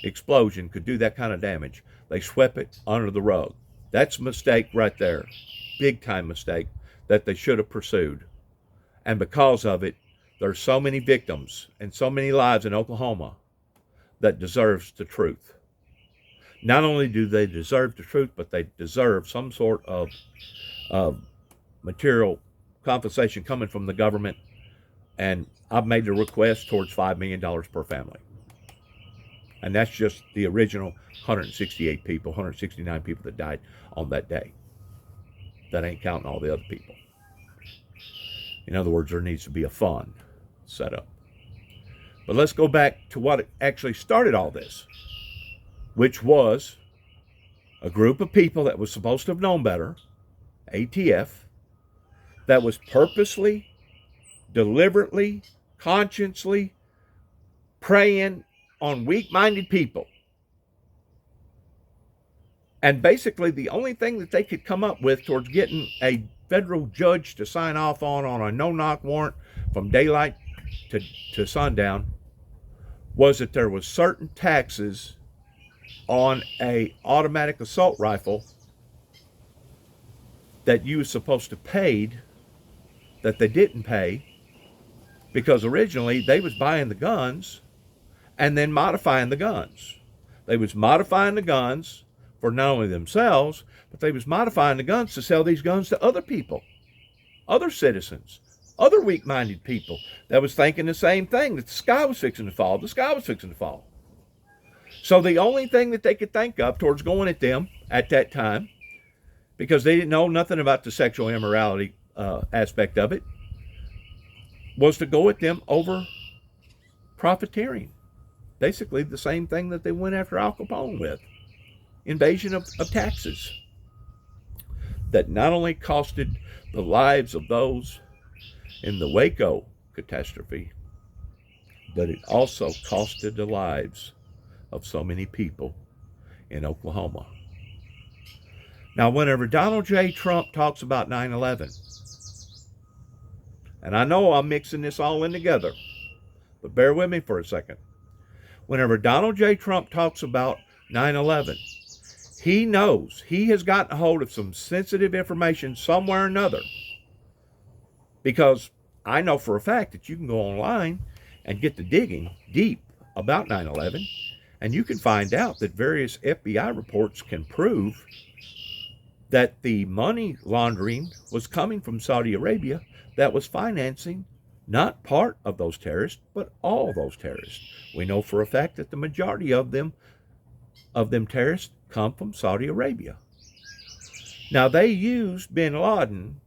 explosion could do that kind of damage. They swept it under the rug. That's a mistake right there. Big time mistake that they should have pursued. And because of it, there's so many victims and so many lives in Oklahoma that deserves the truth. Not only do they deserve the truth, but they deserve some sort of material compensation coming from the government. And I've made the request towards $5 million per family. And that's just the original 168 people, 169 people that died on that day. That ain't counting all the other people. In other words, there needs to be a fund set up. But let's go back to what actually started all this, which was a group of people that was supposed to have known better, ATF, that was purposely, deliberately, consciously preying on weak-minded people. And basically the only thing that they could come up with towards getting a federal judge to sign off on a no-knock warrant from daylight to sundown was that there was certain taxes on a automatic assault rifle that you were supposed to pay that they didn't pay, because originally they was buying the guns and then modifying the guns. They was modifying the guns for not only themselves, but they was modifying the guns to sell these guns to other people, other citizens, other weak-minded people that was thinking the same thing, that the sky was fixing to fall, the sky was fixing to fall. So the only thing that they could think of towards going at them at that time, because they didn't know nothing about the sexual immorality aspect of it, was to go at them over profiteering. Basically the same thing that they went after Al Capone with. Invasion of taxes. That not only costed the lives of those in the Waco catastrophe, but it also costed the lives of so many people in Oklahoma. Now, whenever Donald J. Trump talks about 9/11, and I know I'm mixing this all in together, but bear with me for a second. Whenever Donald J. Trump talks about 9/11, He knows he has gotten a hold of some sensitive information somewhere or another. Because I know for a fact that you can go online and get the digging deep about 9/11, and you can find out that various FBI reports can prove that the money laundering was coming from Saudi Arabia that was financing not part of those terrorists, but all those terrorists. We know for a fact that the majority of them terrorists come from Saudi Arabia. Now, they used bin Laden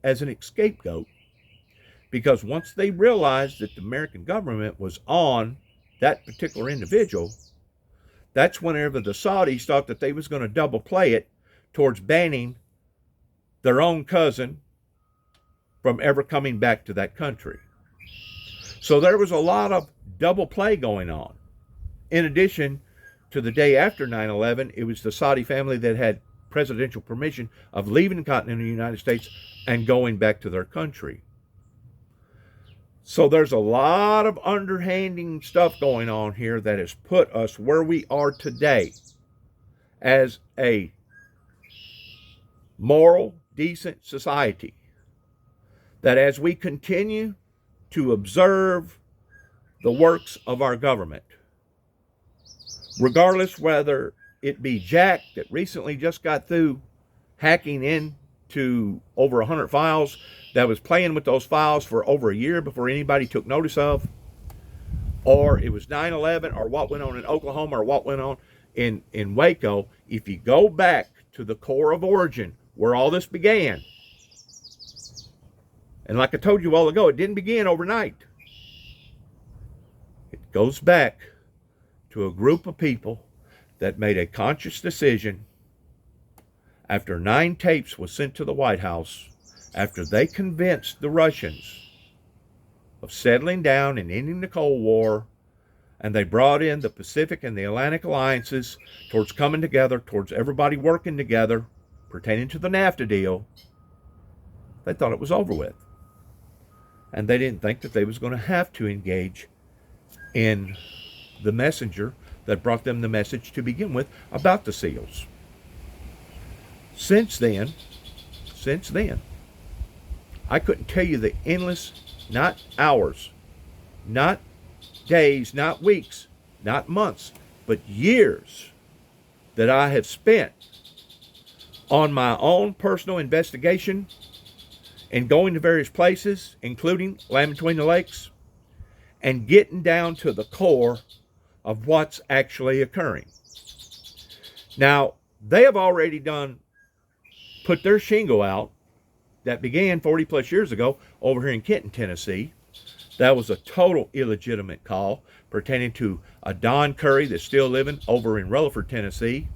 as an scapegoat because once they realized that the American government was on that particular individual, that's whenever the Saudis thought that they was going to double play it towards banning their own cousin from ever coming back to that country. So there was a lot of double play going on. In addition to the day after 9/11, it was the Saudi family that had presidential permission of leaving the continental United States and going back to their country. So there's a lot of underhanding stuff going on here that has put us where we are today as a moral, decent society. That as we continue to observe the works of our government, regardless whether it be Jack that recently just got through hacking into over 100 files, that was playing with those files for over a year before anybody took notice of, or it was 9/11 or what went on in Oklahoma or what went on in Waco. If you go back to the core of origin where all this began, and like I told you a while ago, it didn't begin overnight. It goes back to a group of people that made a conscious decision after 9 tapes was sent to the White House, after they convinced the Russians of settling down and ending the Cold War, and they brought in the Pacific and the Atlantic alliances towards coming together, towards everybody working together, pertaining to the NAFTA deal. They thought it was over with. And they didn't think that they was going to have to engage in the messenger that brought them the message to begin with about the SEALs. Since then, I couldn't tell you the endless, not hours, not days, not weeks, not months, but years that I have spent on my own personal investigation and going to various places, including Land Between the Lakes, and getting down to the core of what's actually occurring. Now, they have already put their shingle out that began 40 plus years ago over here in Kenton, Tennessee. That was a total illegitimate call pertaining to a Don Curry that's still living over in Rutherford, Tennessee.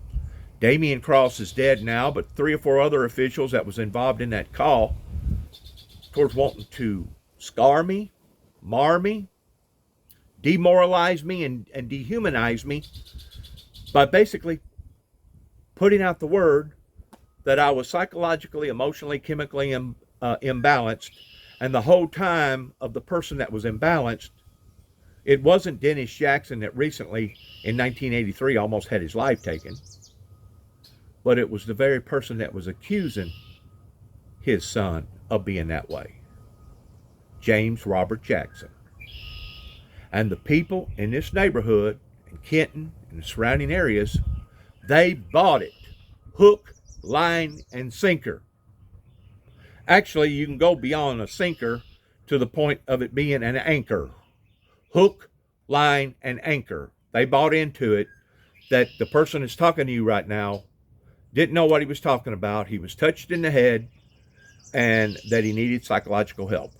Damian Cross is dead now, but 3 or 4 other officials that was involved in that call towards wanting to scar me, mar me, demoralize me, and dehumanize me by basically putting out the word that I was psychologically, emotionally, chemically imbalanced. And the whole time of the person that was imbalanced, it wasn't Dennis Jackson that recently in 1983 almost had his life taken, but it was the very person that was accusing his son of being that way, James Robert Jackson. And the people in this neighborhood, in Kenton and the surrounding areas, they bought it hook, line, and sinker. Actually, you can go beyond a sinker to the point of it being an anchor. Hook, line, and anchor. They bought into it that the person that's talking to you right now didn't know what he was talking about. He was touched in the head and that he needed psychological help.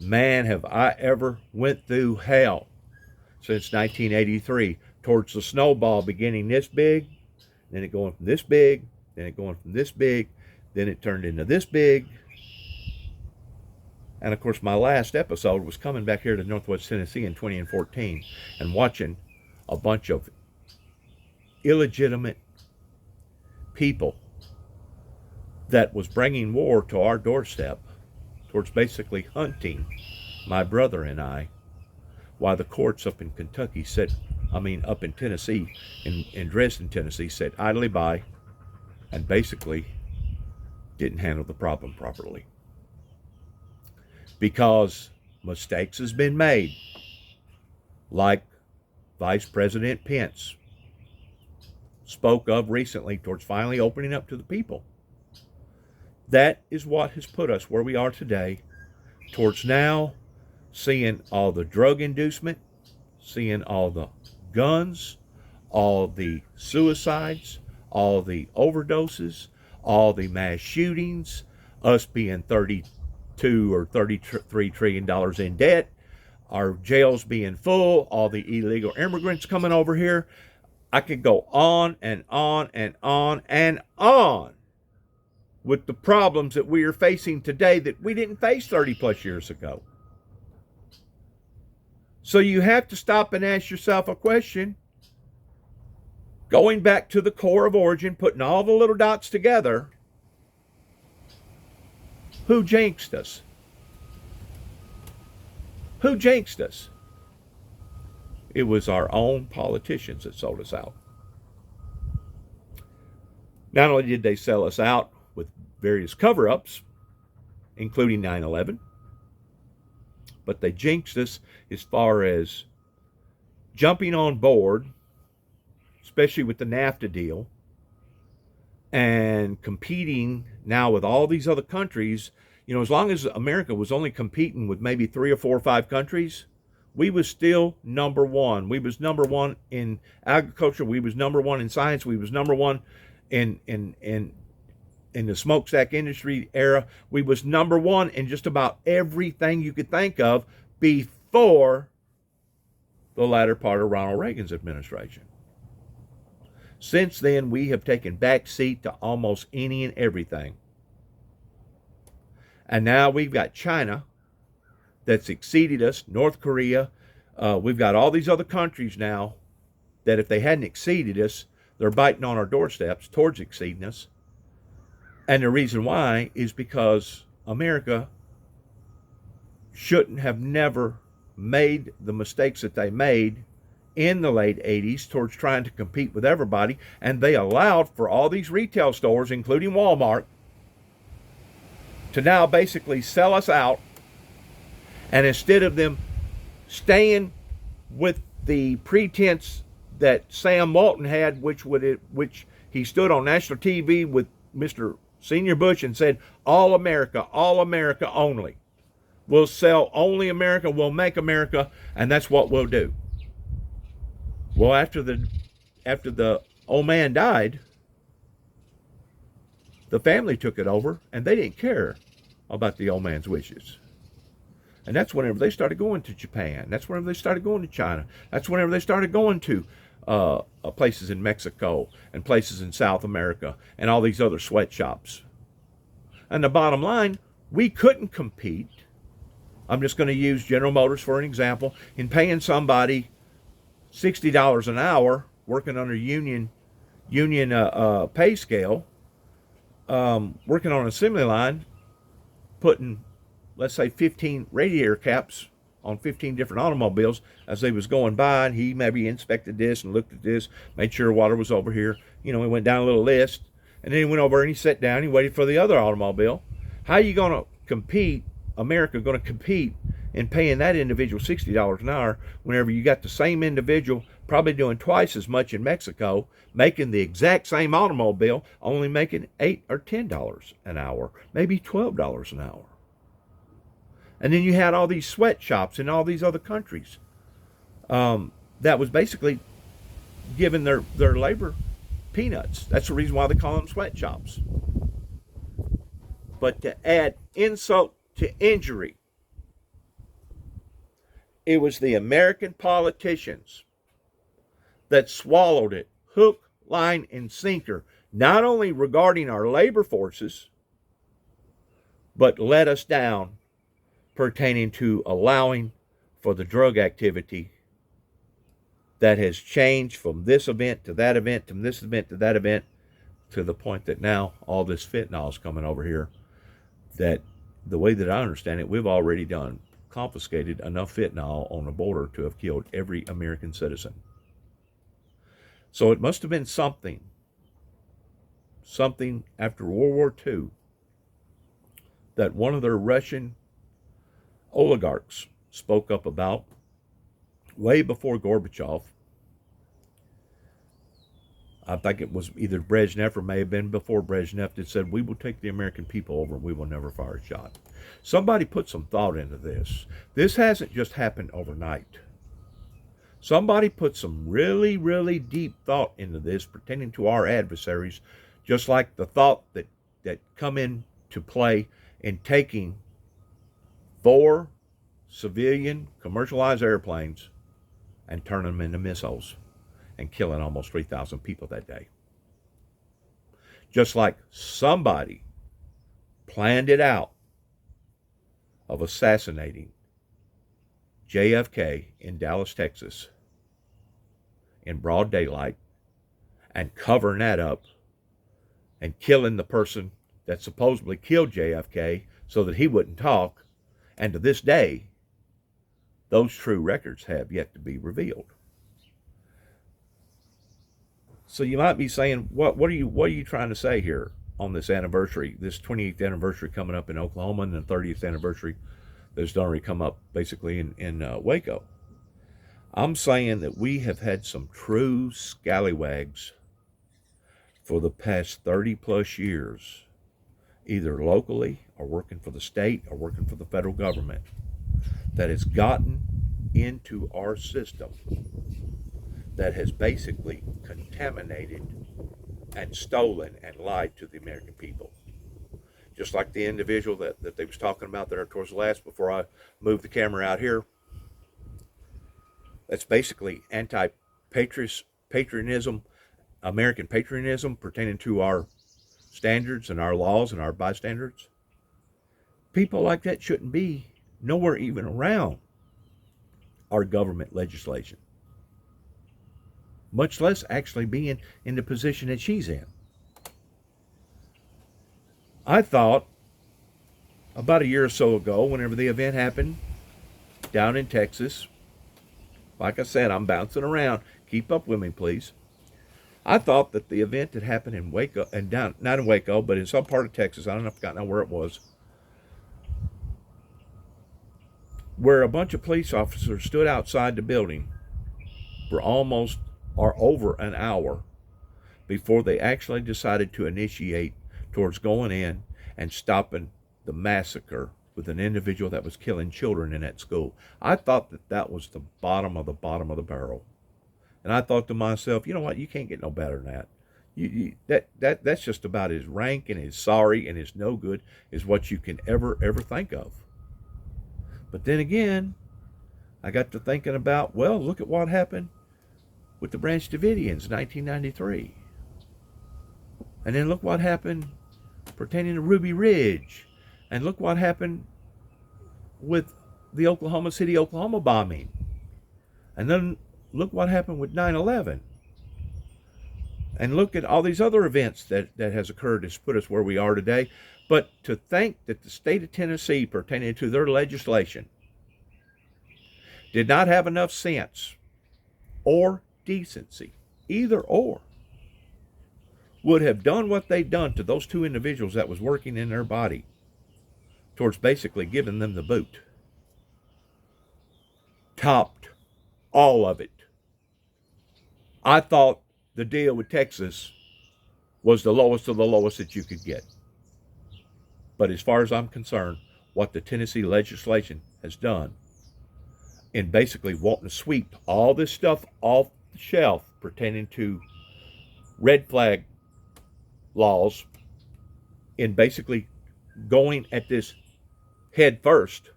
Man, have I ever went through hell since 1983 towards the snowball beginning this big, then it going from this big, then it going from this big, then it turned into this big. And of course, my last episode was coming back here to Northwest Tennessee in 2014 and watching a bunch of illegitimate people that was bringing war to our doorstep towards basically hunting my brother and I, while the courts up in Kentucky said up in Tennessee, in Dresden, Tennessee, sat idly by and basically didn't handle the problem properly. Because mistakes has been made, like Vice President Pence spoke of recently towards finally opening up to the people. That is what has put us where we are today, towards now seeing all the drug inducement, seeing all the guns, all the suicides, all the overdoses, all the mass shootings, us being $32 or $33 trillion in debt, our jails being full, all the illegal immigrants coming over here. I could go on and on and on and on with the problems that we are facing today that we didn't face 30 plus years ago. So you have to stop and ask yourself a question. Going back to the core of origin, putting all the little dots together, who jinxed us? Who jinxed us? It was our own politicians that sold us out. Not only did they sell us out with various cover-ups, including 9/11, but they jinxed us as far as jumping on board, especially with the NAFTA deal, and competing now with all these other countries. You know, as long as America was only competing with maybe 3 or 4 or 5 countries, we was still number one. We was number one in agriculture. We was number one in science. We was number one in the smokestack industry era. We was number one in just about everything you could think of before the latter part of Ronald Reagan's administration. Since then, we have taken back seat to almost any and everything. And now we've got China that's exceeded us, North Korea. We've got all these other countries now that if they hadn't exceeded us, they're biting on our doorsteps towards exceeding us. And the reason why is because America shouldn't have never made the mistakes that they made in the late 80s towards trying to compete with everybody. And they allowed for all these retail stores, including Walmart, to now basically sell us out. And instead of them staying with the pretense that Sam Walton had, which he stood on national TV with Mr. Senior Bush and said, all America only. We'll sell only America, we'll make America, and that's what we'll do. Well, after the old man died, the family took it over, and they didn't care about the old man's wishes. And that's whenever they started going to Japan. That's whenever they started going to China. That's whenever they started going to places in Mexico and places in South America and all these other sweatshops. And the bottom line, we couldn't compete. I'm just going to use General Motors for an example. In paying somebody $60 an hour working under union pay scale, working on an assembly line, putting, let's say, 15 radiator caps on 15 different automobiles as they was going by, and he maybe inspected this and looked at this, made sure water was over here. You know, he went down a little list, and then he went over and he sat down, he waited for the other automobile. How are you going to compete, America going to compete in paying that individual $60 an hour whenever you got the same individual probably doing twice as much in Mexico, making the exact same automobile, only making $8 or $10 an hour, maybe $12 an hour? And then you had all these sweatshops in all these other countries that was basically giving their labor peanuts. That's the reason why they call them sweatshops. But to add insult to injury, it was the American politicians that swallowed it, hook, line, and sinker, not only regarding our labor forces, but let us down pertaining to allowing for the drug activity that has changed from this event to that event, from this event to that event, to the point that now all this fentanyl is coming over here. That the way that I understand it, we've already confiscated enough fentanyl on the border to have killed every American citizen. So it must have been something after World War II that one of their Russian oligarchs spoke up about way before Gorbachev. I think it was either Brezhnev or may have been before Brezhnev that said, we will take the American people over and we will never fire a shot. Somebody put some thought into this. This hasn't just happened overnight. Somebody put some really, really deep thought into this pertaining to our adversaries, just like the thought that come into play in taking 4 civilian commercialized airplanes and turning them into missiles and killing almost 3,000 people that day. Just like somebody planned it out of assassinating JFK in Dallas, Texas, in broad daylight, and covering that up and killing the person that supposedly killed JFK so that he wouldn't talk. And to this day, those true records have yet to be revealed. So you might be saying, what are you trying to say here on this anniversary, this 28th anniversary coming up in Oklahoma, and the 30th anniversary that's already come up basically in Waco? I'm saying that we have had some true scallywags for the past 30 plus years, either locally or working for the state or working for the federal government, that has gotten into our system, that has basically contaminated and stolen and lied to the American people. Just like the individual that they was talking about there towards the last, before I moved the camera out here, that's basically anti-patriotism, American patriotism pertaining to our standards and our laws and our bystanders. People like that shouldn't be nowhere even around our government legislation, much less actually being in the position that she's in. I thought about a year or so ago, whenever the event happened down in Texas, like I said, I'm bouncing around. Keep up with me, please. I thought that the event had happened in Waco, and down, not in Waco, but in some part of Texas. I don't know if I got know where it was, where a bunch of police officers stood outside the building for almost or over an hour before they actually decided to initiate towards going in and stopping the massacre with an individual that was killing children in that school. I thought that was the bottom of the barrel. And I thought to myself, you know what, you can't get no better than that. That's just about as rank and as sorry and as no good as what you can ever think of. But then again, I got to thinking about, well, look at what happened with the Branch Davidians in 1993. And then look what happened pertaining to Ruby Ridge. And look what happened with the Oklahoma City, Oklahoma bombing. And then look what happened with 9/11. And look at all these other events that has occurred that's put us where we are today. But to think that the state of Tennessee, pertaining to their legislation, did not have enough sense or decency, either or, would have done what they'd done to those 2 individuals that was working in their body towards basically giving them the boot. Topped all of it. I thought the deal with Texas was the lowest of the lowest that you could get. But as far as I'm concerned, what the Tennessee legislation has done in basically wanting to sweep all this stuff off the shelf pertaining to red flag laws, in basically going at this head first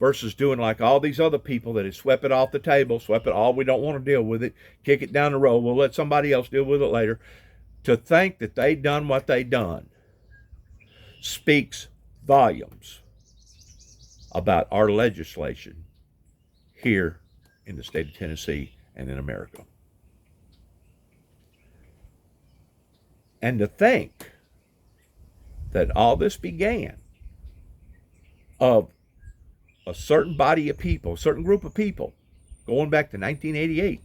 versus doing like all these other people that have swept it off the table, swept it all, we don't want to deal with it, kick it down the road, we'll let somebody else deal with it later. To think that they done what they done speaks volumes about our legislation here in the state of Tennessee and in America. And to think that all this began of a certain body of people, a certain group of people, going back to 1988,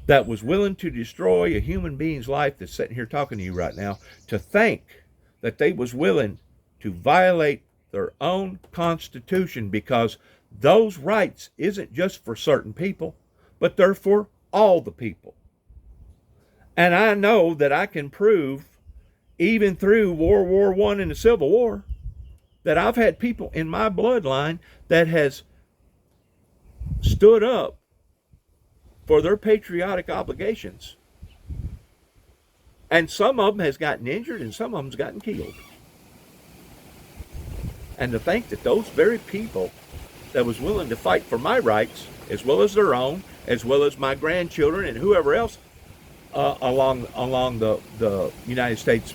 that was willing to destroy a human being's life that's sitting here talking to you right now, to think that they was willing to violate their own constitution, because those rights isn't just for certain people, but they're for all the people. And I know that I can prove, even through World War I and the Civil War, that I've had people in my bloodline that has stood up for their patriotic obligations. And some of them has gotten injured and some of them's gotten killed. And to think that those very people that was willing to fight for my rights, as well as their own, as well as my grandchildren and whoever else along the United States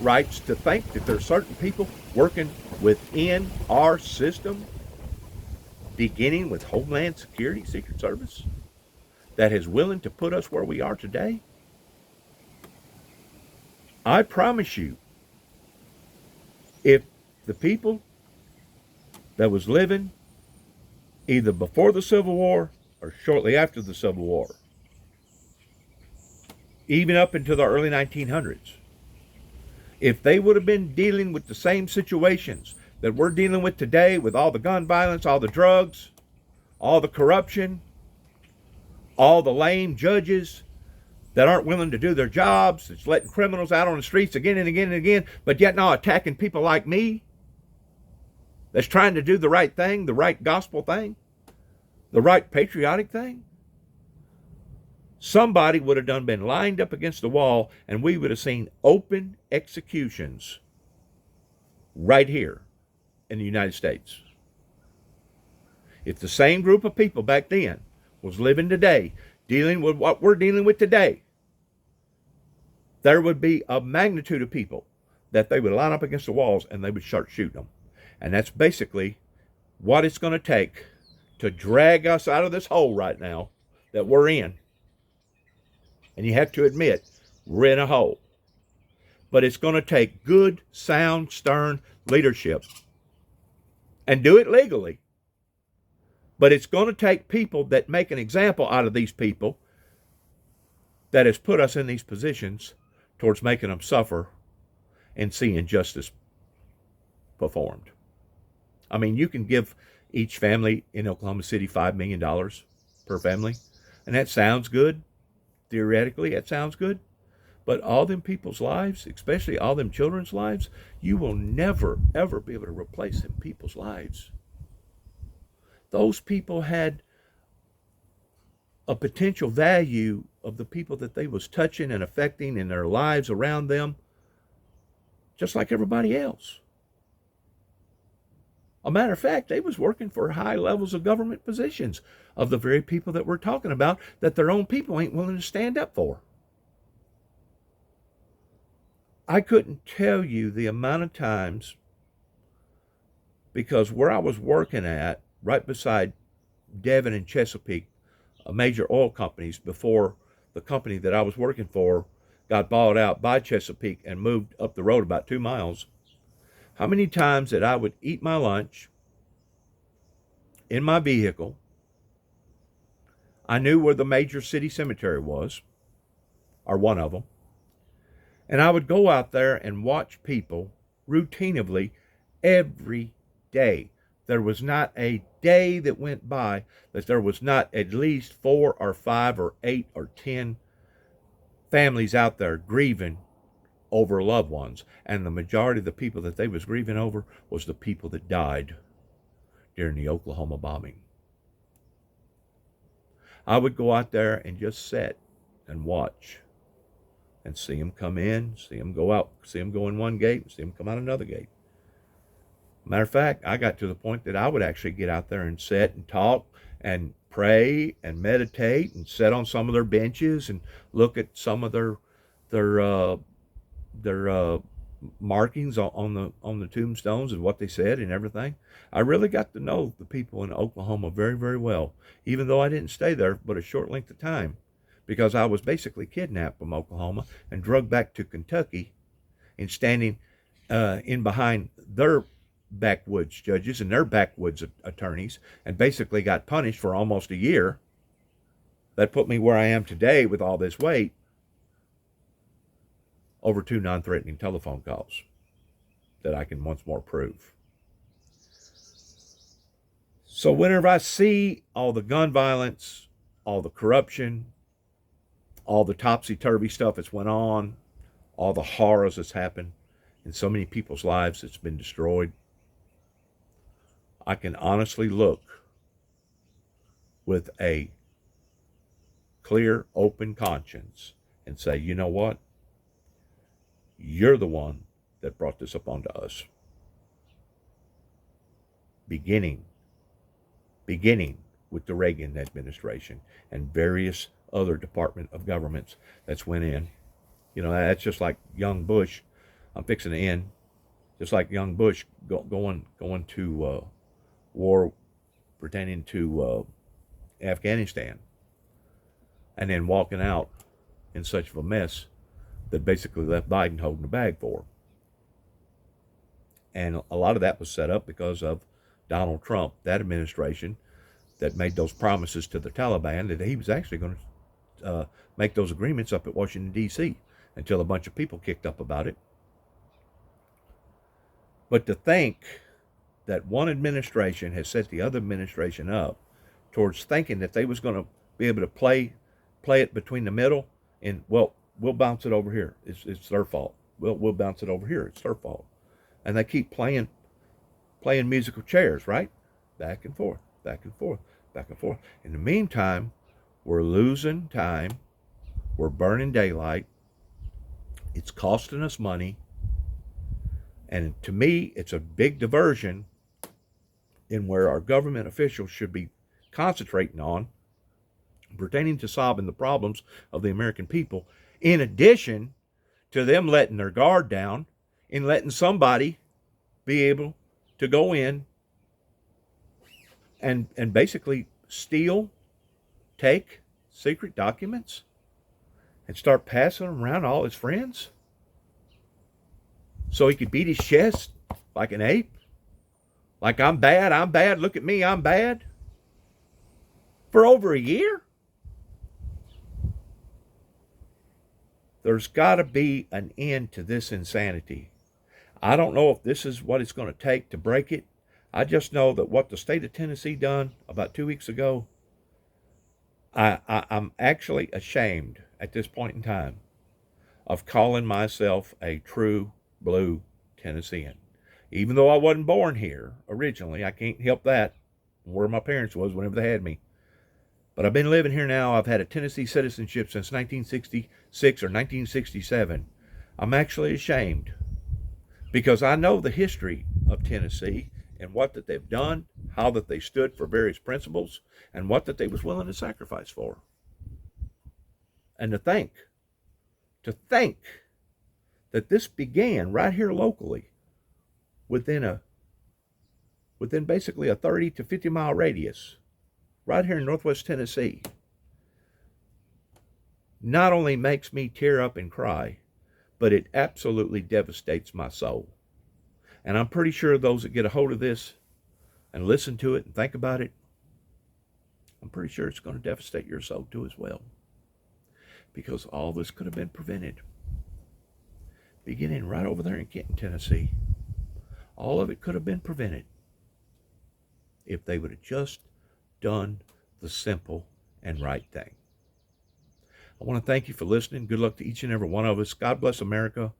rights, to think that there's certain people working within our system, beginning with Homeland Security, Secret Service, that is willing to put us where we are today. I promise you, if the people that was living either before the Civil War or shortly after the Civil War, even up into the early 1900s, if they would have been dealing with the same situations that we're dealing with today, with all the gun violence, all the drugs, all the corruption, all the lame judges that aren't willing to do their jobs, that's letting criminals out on the streets again and again and again, but yet now attacking people like me, that's trying to do the right thing, the right gospel thing, the right patriotic thing, somebody would have been lined up against the wall, and we would have seen open executions right here in the United States. If the same group of people back then was living today, dealing with what we're dealing with today, there would be a magnitude of people that they would line up against the walls and they would start shooting them. And that's basically what it's going to take to drag us out of this hole right now that we're in. And you have to admit, we're in a hole. But it's going to take good, sound, stern leadership. And do it legally. But it's going to take people that make an example out of these people that has put us in these positions towards making them suffer and seeing justice performed. I mean, you can give each family in Oklahoma City $5 million per family, and that sounds good. Theoretically, that sounds good. But all them people's lives, especially all them children's lives, you will never, ever be able to replace them people's lives. Those people had a potential value of the people that they was touching and affecting in their lives around them, just like everybody else. A matter of fact, they was working for high levels of government positions of the very people that we're talking about that their own people ain't willing to stand up for. I couldn't tell you the amount of times, because where I was working at, right beside Devon and Chesapeake, major oil companies, before the company that I was working for got bought out by Chesapeake and moved up the road about 2 miles, how many times that I would eat my lunch in my vehicle. I knew where the major city cemetery was, or one of them, and I would go out there and watch people routinely every day. There was not a day that went by that there was not at least 4 or 5 or 8 or 10 families out there grieving over loved ones. And the majority of the people that they was grieving over was the people that died during the Oklahoma bombing. I would go out there and just sit and watch and see them come in, see them go out, see them go in one gate, and see them come out another gate. Matter of fact, I got to the point that I would actually get out there and sit and talk and pray and meditate and sit on some of their benches and look at some of their markings on the tombstones and what they said and everything. I really got to know the people in Oklahoma very, very well, even though I didn't stay there but a short length of time, because I was basically kidnapped from Oklahoma and drugged back to Kentucky and standing in behind their backwoods judges and their backwoods attorneys, and basically got punished for almost a year that put me where I am today with all this weight over 2 non-threatening telephone calls that I can once more prove. So whenever I see all the gun violence, all the corruption, all the topsy-turvy stuff that's went on, all the horrors that's happened in so many people's lives that's been destroyed, I can honestly look with a clear, open conscience and say, you know what? You're the one that brought this upon to us. Beginning with the Reagan administration and various other department of governments that's went in. You know, that's just like young Bush. I'm fixing to end. Just like young Bush going to war pertaining to Afghanistan, and then walking out in such of a mess that basically left Biden holding the bag for him. And a lot of that was set up because of Donald Trump, that administration that made those promises to the Taliban that he was actually going to make those agreements up at Washington, D.C. until a bunch of people kicked up about it. But to think that one administration has set the other administration up towards thinking that they was going to be able to play it between the middle and, well, we'll bounce it over here. It's their fault. We'll bounce it over here. It's their fault. And they keep playing musical chairs, right? Back and forth, back and forth, back and forth. In the meantime, we're losing time. We're burning daylight. It's costing us money. And to me, it's a big diversion in where our government officials should be concentrating on pertaining to solving the problems of the American people, in addition to them letting their guard down and letting somebody be able to go in and basically steal, take secret documents and start passing them around to all his friends so he could beat his chest like an ape. Like, I'm bad, look at me, I'm bad. For over a year? There's got to be an end to this insanity. I don't know if this is what it's going to take to break it. I just know that what the state of Tennessee done about 2 weeks ago, I'm actually ashamed at this point in time of calling myself a true blue Tennessean. Even though I wasn't born here originally, I can't help that, where my parents was whenever they had me. But I've been living here now. I've had a Tennessee citizenship since 1966 or 1967. I'm actually ashamed because I know the history of Tennessee and what that they've done, how that they stood for various principles, and what that they was willing to sacrifice for. And to think that this began right here locally within basically a 30 to 50 mile radius, right here in Northwest Tennessee, not only makes me tear up and cry, but it absolutely devastates my soul. And I'm pretty sure those that get a hold of this and listen to it and think about it, I'm pretty sure it's going to devastate your soul too as well. Because all this could have been prevented. Beginning right over there in Kenton, Tennessee. All of it could have been prevented if they would have just done the simple and right thing. I want to thank you for listening. Good luck to each and every one of us. God bless America.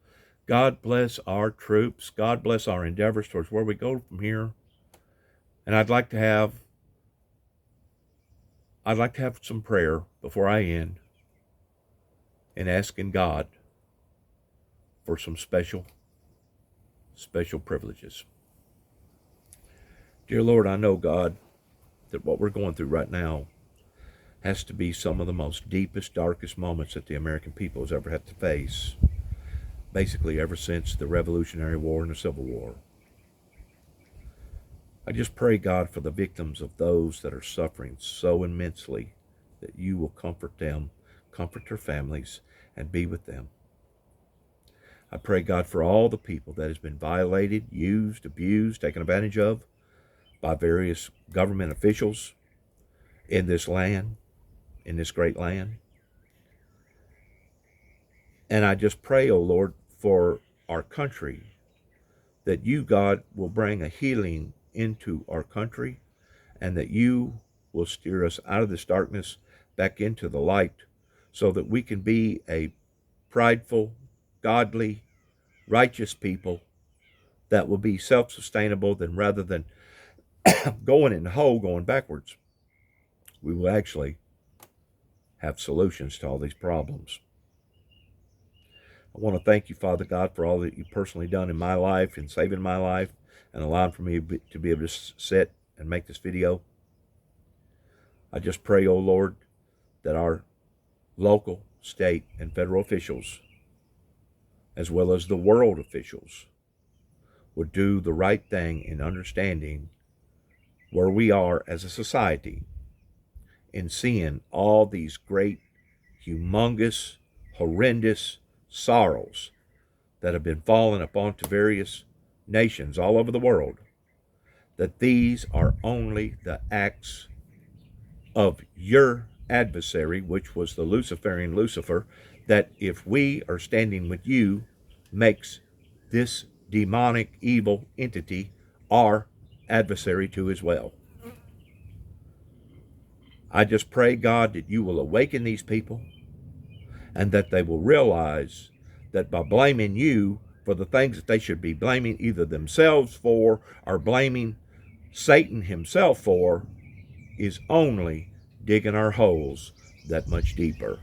God bless our troops. God bless our endeavors towards where we go from here. And I'd like to have some prayer before I end and asking God for some special privileges. Dear Lord, I know, God, that what we're going through right now has to be some of the most deepest, darkest moments that the American people has ever had to face, basically ever since the Revolutionary War and the Civil War. I just pray, God, for the victims of those that are suffering so immensely that you will comfort them, comfort their families, and be with them. I pray, God, for all the people that has been violated, used, abused, taken advantage of by various government officials in this land, in this great land. And I just pray, oh Lord, for our country, that you, God, will bring a healing into our country, and that you will steer us out of this darkness back into the light, so that we can be a prideful, godly, righteous people that will be self-sustainable, then rather than going in the hole, going backwards, we will actually have solutions to all these problems. I want to thank you, Father God, for all that you've personally done in my life and saving my life and allowing for me to be able to sit and make this video. I just pray, oh Lord, that our local, state, and federal officials, as well as the world officials, would do the right thing in understanding where we are as a society in seeing all these great, humongous, horrendous sorrows that have been falling upon to various nations all over the world, that these are only the acts of your adversary, which was the Luciferian Lucifer, that if we are standing with you, makes this demonic evil entity our adversary too as well. I just pray, God, that you will awaken these people and that they will realize that by blaming you for the things that they should be blaming either themselves for or blaming Satan himself for is only digging our holes that much deeper.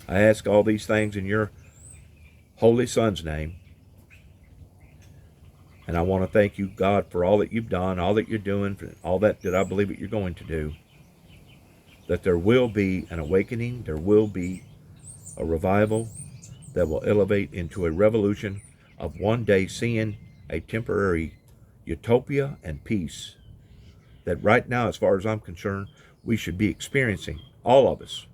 I ask all these things in your Holy Son's name. And I want to thank you, God, for all that you've done, all that you're doing, for all that I believe that you're going to do. That there will be an awakening, there will be a revival that will elevate into a revolution of one day seeing a temporary utopia and peace that right now, as far as I'm concerned, we should be experiencing, all of us.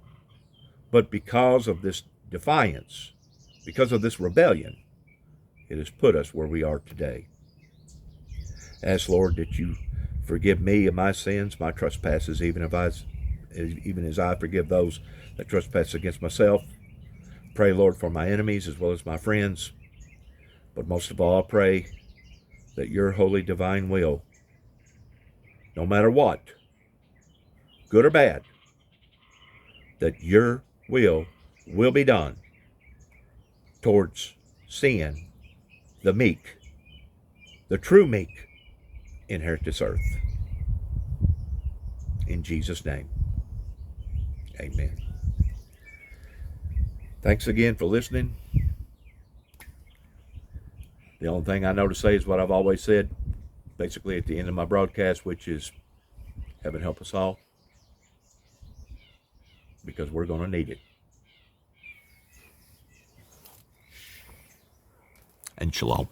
But because of this defiance, because of this rebellion, it has put us where we are today. Ask, Lord, that you forgive me of my sins, my trespasses, even as I forgive those that trespass against myself. Pray, Lord, for my enemies as well as my friends. But most of all, I pray that your holy divine will, no matter what, good or bad, that your will be done towards seeing the meek, the true meek, inherit this earth. In Jesus' name, amen. Thanks again for listening. The only thing I know to say is what I've always said, basically at the end of my broadcast, which is, heaven help us all, because we're going to need it. And shalom.